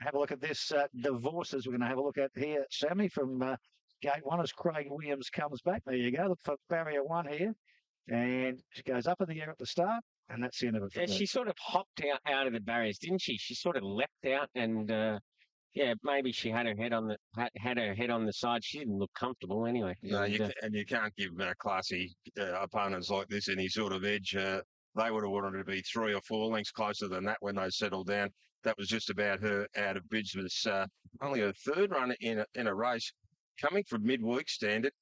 Have a look at this Divorces we're going to have a look at here, Sammy, from gate one as Craig Williams comes back. There you go. Look for barrier one here. And she goes up in the air at the start, and that's the end of it. Yeah, she sort of hopped out of the barriers, didn't she? She sort of leapt out, and maybe she had her head on the side. She didn't look comfortable anyway. No, you can't give classy opponents like this any sort of edge. They would have wanted to be 3 or 4 lengths closer than that when they settled down. That was just about her out of Bridge's only her third run in a race, coming from midweek standard.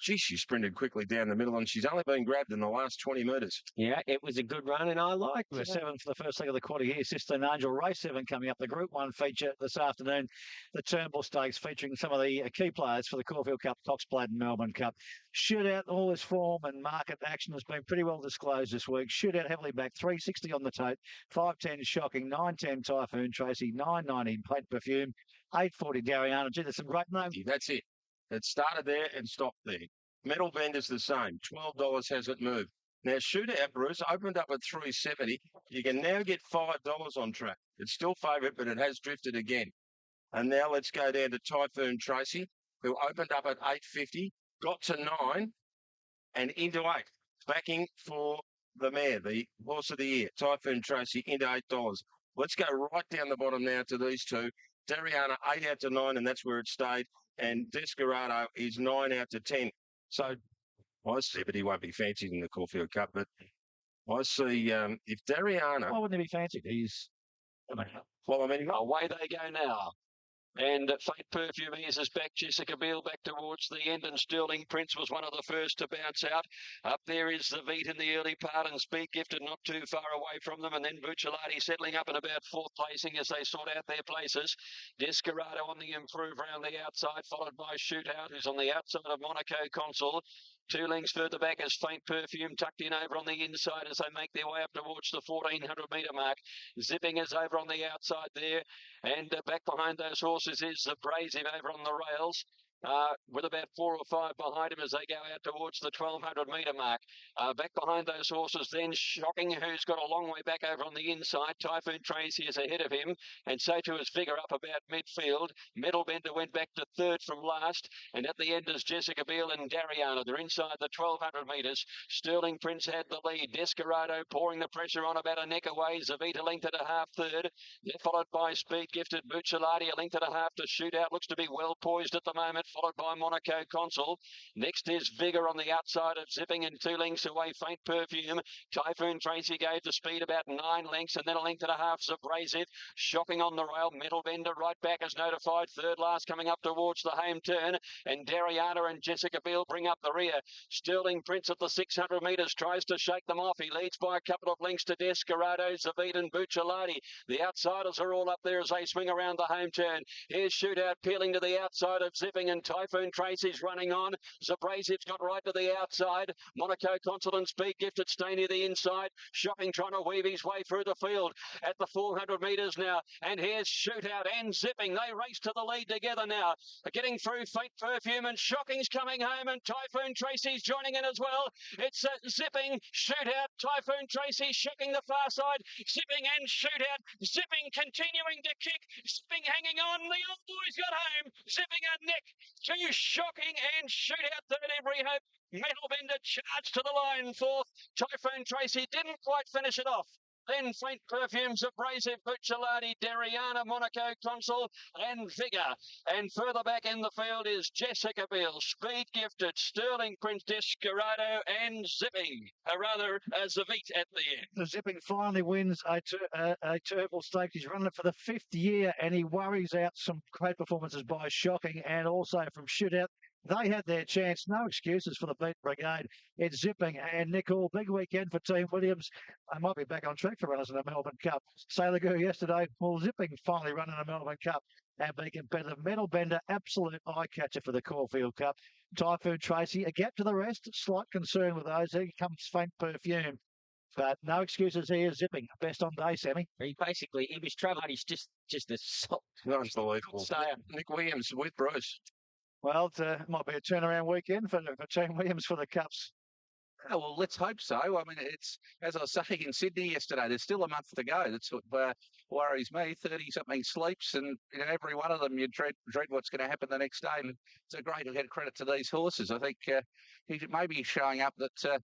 Gee, she sprinted quickly down the middle, and she's only been grabbed in the last 20 metres. Yeah, it was a good run, and I liked it. 7 for the first leg of the quarter here. Sister Angel, race 7 coming up. The Group 1 feature this afternoon. The Turnbull Stakes featuring some of the key players for the Caulfield Cup, Cox Plate and Melbourne Cup. Shootout, all this form and market action has been pretty well disclosed this week. Shootout heavily back, 360 on the tote, 510 Shocking, 910 Typhoon Tracy, 990 Paint Perfume, 840 Dariana. Gee, there's some great names. That's it. It started there and stopped there. Metal Bend is the same. $12 hasn't moved. Now, Shootout, Bruce, opened up at $3.70. You can now get $5 on track. It's still favourite, but it has drifted again. And now let's go down to Typhoon Tracy, who opened up at $8.50, got to 9, and into 8. Backing for the mare, the horse of the year, Typhoon Tracy, into $8. Let's go right down the bottom now to these two. Dariana, 8 out to 9, and that's where it stayed. And Desperado is 9 out to 10. So I see, but he won't be fancied in the Caulfield Cup. But I see if Dariana... Why wouldn't he be fancied? He's... Well, I mean... Away they go now. And Fate Perfume is back. Jessica Biel back towards the end, and Sterling Prince was one of the first to bounce out. Up there is the Veet in the early part, and Speed Gifted not too far away from them, and then Bucciolati settling up in about 4th placing as they sort out their places. Desperado on the improve round the outside, followed by Shootout, who's on the outside of Monaco Consul. 2 lengths further back as Faint Perfume tucked in over on the inside as they make their way up towards the 1,400 metre mark. Zipping is over on the outside there, and back behind those horses is the Brasive over on the rails. With about 4 or 5 behind him as they go out towards the 1,200 metre mark. Back behind those horses then Shocking, who's got a long way back over on the inside. Typhoon Tracy is ahead of him, and so too is Figure up about midfield. Metal Bender went back to 3rd from last, and at the end is Jessica Biel and Dariana. They're inside the 1,200 metres. Sterling Prince had the lead. Desperado pouring the pressure on about a neck away. Zavita length at a half third. They're followed by Speed Gifted. Bucciolati a length and a half to Shootout. Looks to be well poised at the moment. followed by Monaco Consul. Next is Vigor on the outside of Zipping, and 2 lengths away, Faint Perfume. Typhoon Tracy gave the speed about 9 lengths, and then a length and a half is Abrasive. Shocking on the rail. Metal Bender right back as notified. Third last coming up towards the home turn, and Dariana and Jessica Beale bring up the rear. Sterling Prince at the 600 metres tries to shake them off. He leads by a couple of lengths to Desperado, Zavid and Bucciolati. The outsiders are all up there as they swing around the home turn. Here's Shootout peeling to the outside of Zipping, and Typhoon Tracy's running on. Zabrasive's got right to the outside. Monaco Consul and Speed Gifted stay near the inside. Shocking trying to weave his way through the field at the 400 metres now. And here's Shootout and Zipping. They race to the lead together now. Getting through Faint Perfume, and Shocking's coming home, and Typhoon Tracy's joining in as well. It's Zipping, Shootout, Typhoon Tracy, Shocking the far side, Zipping and Shootout. Zipping continuing to kick, Zipping hanging on. The old boys got home. Zipping a neck to Shocking and Shootout. Third every hope. Metal Bender charged to the line fourth. Typhoon Tracy didn't quite finish it off. Then Faint Perfumes, Abrasive, Bucciolati, Dariana, Monaco Consul and Vigor. And further back in the field is Jessica Bill, Speed Gifted, Sterling Prince, Desperado and Zipping. Zavit at the end. The Zipping finally wins a Turnbull Stakes. He's running it for the 5th year, and he worries out some great performances by Shocking and also from Shootout. They had their chance. No excuses for the Beat Brigade. It's Zipping and Nicole. Big weekend for Team Williams. They might be back on track for runners in the Melbourne Cup. Sailor Girl yesterday. Well, Zipping finally running a Melbourne Cup and being competitive. Metal Bender, absolute eye catcher for the Caulfield Cup. Typhoon Tracy, a gap to the rest. Slight concern with those. Here comes Faint Perfume. But no excuses here. Zipping. Best on day, Sammy. He was travelling. He's just a Unbelievable. stayer. Nick Williams with Bruce. Well, it might be a turnaround weekend for Team Williams for the Cups. Oh, well, let's hope so. I mean, it's, as I was saying in Sydney yesterday, there's still a month to go. That's what worries me. 30-something sleeps, and every one of them you dread what's going to happen the next day. And it's a great credit to these horses. I think he may be showing up that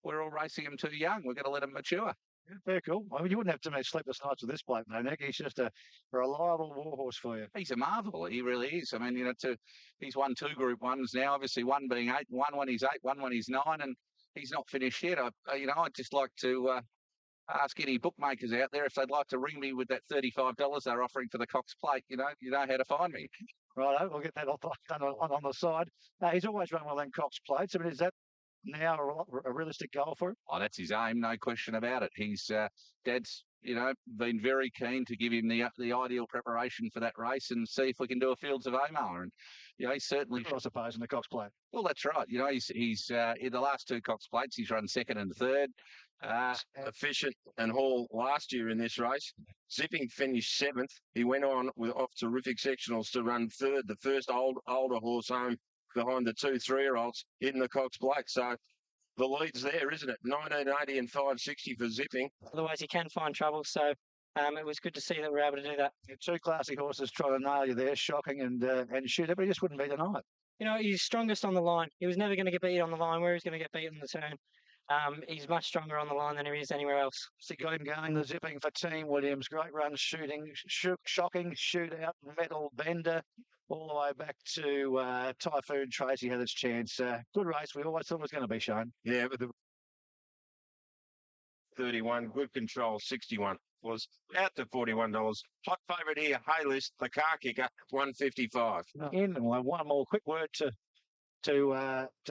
we're all racing him too young. We're going to let him mature. Yeah, very cool. I mean, you wouldn't have too many sleepless nights with this bloke, though, Nick. He's just a reliable warhorse for you. He's a marvel. He really is. I mean, he's won 2 Group 1s now, obviously one being 8, one when he's 8, one when he's 9, and he's not finished yet. I'd just like to ask any bookmakers out there if they'd like to ring me with that $35 they're offering for the Cox Plate. You know how to find me. Right, we'll get that done on the side. He's always run well in Cox Plates. I mean, is that now a realistic goal for him? Oh, that's his aim, no question about it. He's Dad's, been very keen to give him the ideal preparation for that race and see if we can do a Fields of Omar. And he's certainly, I suppose, in the Cox Plate. Well, that's right. He's in the last 2 Cox Plates, he's run 2nd and 3rd. Efficient and Hall last year in this race. Zipping finished 7th. He went on off terrific sectionals to run 3rd, the first older horse home behind the 2 3-year-olds in the Cox Plate. So the lead's there, isn't it? 1980 and 560 for Zipping. Otherwise, he can find trouble. So it was good to see that we're able to do that. 2 classic horses trying to nail you there, Shocking and Shooter, but he just wouldn't be tonight. He's strongest on the line. He was never going to get beat on the line. Where he's going to get beat on the turn. He's much stronger on the line than he is anywhere else. So got him going, the Zipping for Team Williams. Great run, Shocking, Shootout, Metal Bender, all the way back to Typhoon Tracy had his chance. Good race. We always thought it was going to be shown. Yeah, but the 31, good control, 61. Was out to $41. Hot favourite here, Haylist, the car kicker, 155. And one more quick word to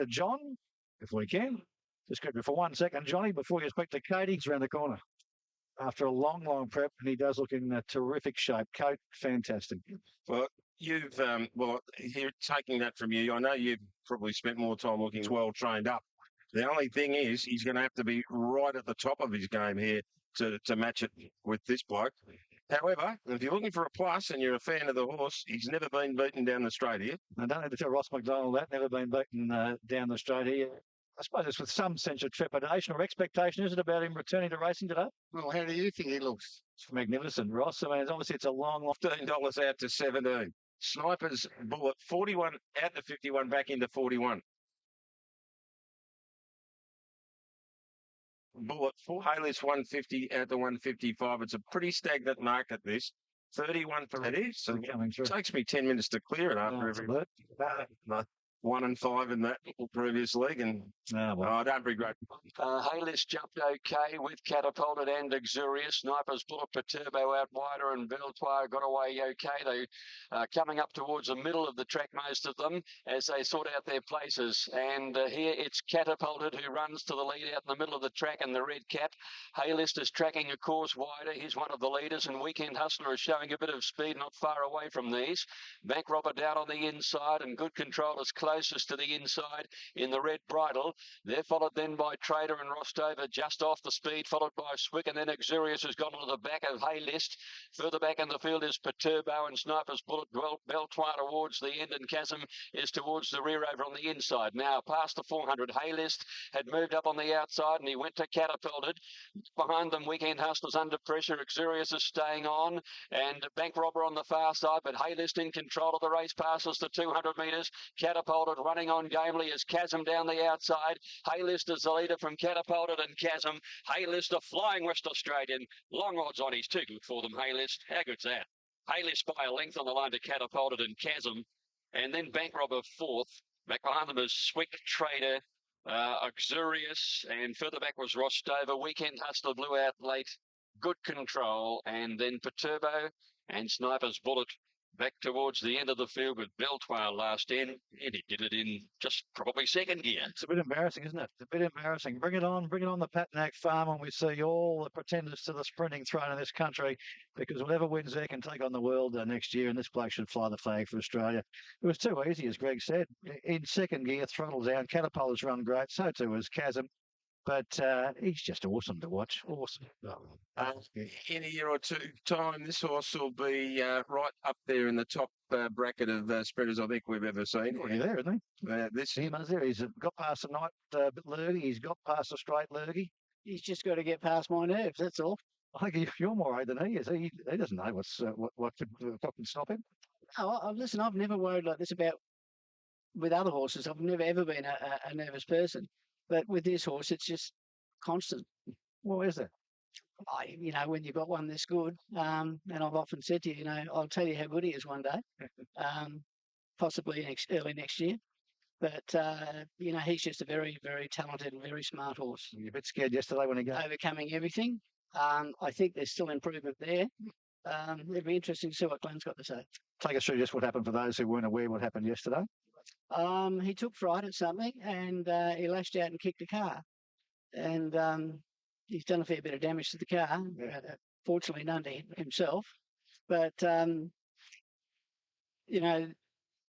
John, if we can. Just quickly for 1 second, Johnny, before you speak to Katie, he's around the corner. After a long prep, and he does look in terrific shape. Coat, fantastic. Well, you've here taking that from you, I know you've probably spent more time looking well trained up. The only thing is, he's going to have to be right at the top of his game here to match it with this bloke. However, if you're looking for a plus and you're a fan of the horse, he's never been beaten down the straight here. I don't have to tell Ross McDonald that. Never been beaten down the straight here. I suppose it's with some sense of trepidation or expectation, is it, about him returning to racing today? Well, how do you think he looks? It's magnificent, Ross. I mean, obviously it's a long... $15 out to 17. Sniper's Bullet, 41 out to 51, back into 41. Bullet, Haylist 150 out to 155. It's a pretty stagnant market, this. 31 for it is. So coming through. it takes me 10 minutes to clear it after every loop. 1 and 5 in that previous league, and I don't regret. Haylis jumped okay with Catapulted and Exurious. Snipers Bullet for Turbo out wider, and Beltoire got away okay. They coming up towards the middle of the track, most of them, as they sort out their places. And here it's Catapulted who runs to the lead out in the middle of the track in the red cap. Haylist is tracking a course wider. He's one of the leaders, and Weekend Hustler is showing a bit of speed not far away from these. Bank Robber down on the inside, and Good Control is closest to the inside in the red bridle. They're followed then by Trader and Rostova just off the speed, followed by Swick, and then Exurious has gone to the back of Haylist. Further back in the field is Perturbo and Sniper's Bullet. Beltoire towards the end, and Chasm is towards the rear over on the inside. Now past the 400, Haylist had moved up on the outside, and he went to Catapulted. Behind them, Weekend Hustlers under pressure. Exurious is staying on, and Bank Robber on the far side, but Haylist in control of the race, passes the 200 metres. Catapulted running on gamely as Chasm down the outside. Haylist is the leader from Catapulted and Chasm. Haylist, a flying West Australian. Long odds on, he's too good for them, Haylist. How good's that? Haylist by a length on the line to Catapulted and Chasm. And then Bank Robber fourth. Back behind them is Swick, Trader, Exurious, and further back was Rostova. Weekend Hustler blew out late. Good Control, and then Perturbo and Sniper's Bullet back towards the end of the field with Beltoire last in, and he did it in just probably second gear. It's a bit embarrassing, isn't it? It's a bit embarrassing. Bring it on the Patnack farm, and we see all the pretenders to the sprinting throne in this country, because whatever wins there can take on the world next year, and this bloke should fly the flag for Australia. It was too easy, as Greg said. In second gear, throttle down. Catapult's run great, so too is Chasm. But he's just awesome to watch. Awesome. In a year or two time, this horse will be right up there in the top bracket of spreaders I think we've ever seen. Already there, isn't he? This He's there. He's got past the night lurgy. He's got past the straight lurgy. He's just got to get past my nerves, that's all. I think you're more worried than he is. He doesn't know what can stop him. No, listen, I've never worried like this about with other horses. I've never ever been a nervous person. But with this horse, it's just constant. What is it? When you've got one this good, and I've often said to you, I'll tell you how good he is one day, possibly early next year. But, he's just a very, very talented and very smart horse. You're a bit scared yesterday when he got overcoming everything. I think there's still improvement there. It'll be interesting to see what Glenn's got to say. Take us through just what happened for those who weren't aware what happened yesterday. He took fright at something, and he lashed out and kicked a car. And he's done a fair bit of damage to the car. Fortunately, none to himself. But,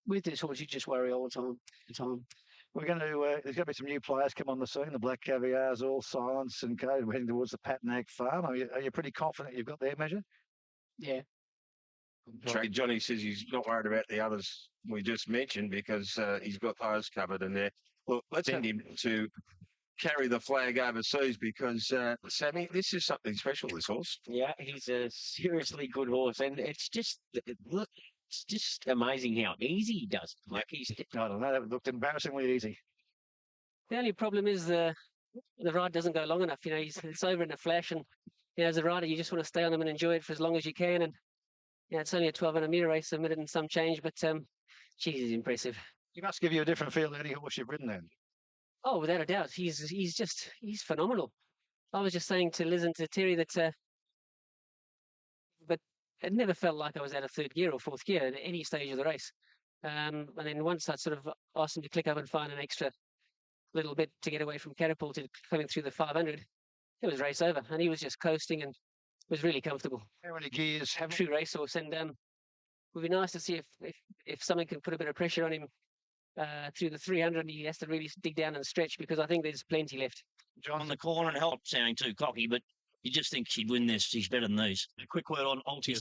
with this horse, you just worry all the time. We're going to, there's going to be some new players come on the scene. The Black Caviars, all silence and code. We're heading towards the Patnack farm. Are you pretty confident you've got their measure? Yeah. Johnny says he's not worried about the others we just mentioned because he's got those covered in there. Look, let's send him to carry the flag overseas because, Sammy, this is something special, this horse. Yeah, he's a seriously good horse, and it's just amazing how easy he does. Like I don't know, that looked embarrassingly easy. The only problem is the ride doesn't go long enough. It's over in a flash, and as a rider, you just want to stay on them and enjoy it for as long as you can. And it's only a 1200 metre race, a minute and some change, but geez, he's impressive. He must give you a different feel than any horse you've ridden then. Oh, without a doubt, he's phenomenal. I was just saying to Liz and to Terry that, but it never felt like I was out of third gear or fourth gear at any stage of the race. And then once I sort of asked him to click up and find an extra little bit to get away from Catapult to coming through the 500, it was race over, and he was just coasting and was really comfortable. How many gears? True racehorse, and it would be nice to see if someone can put a bit of pressure on him through the 300, and he has to really dig down and stretch because I think there's plenty left. John on the corner and help sounding too cocky, but you just think she'd win this. She's better than these. A quick word on Altius.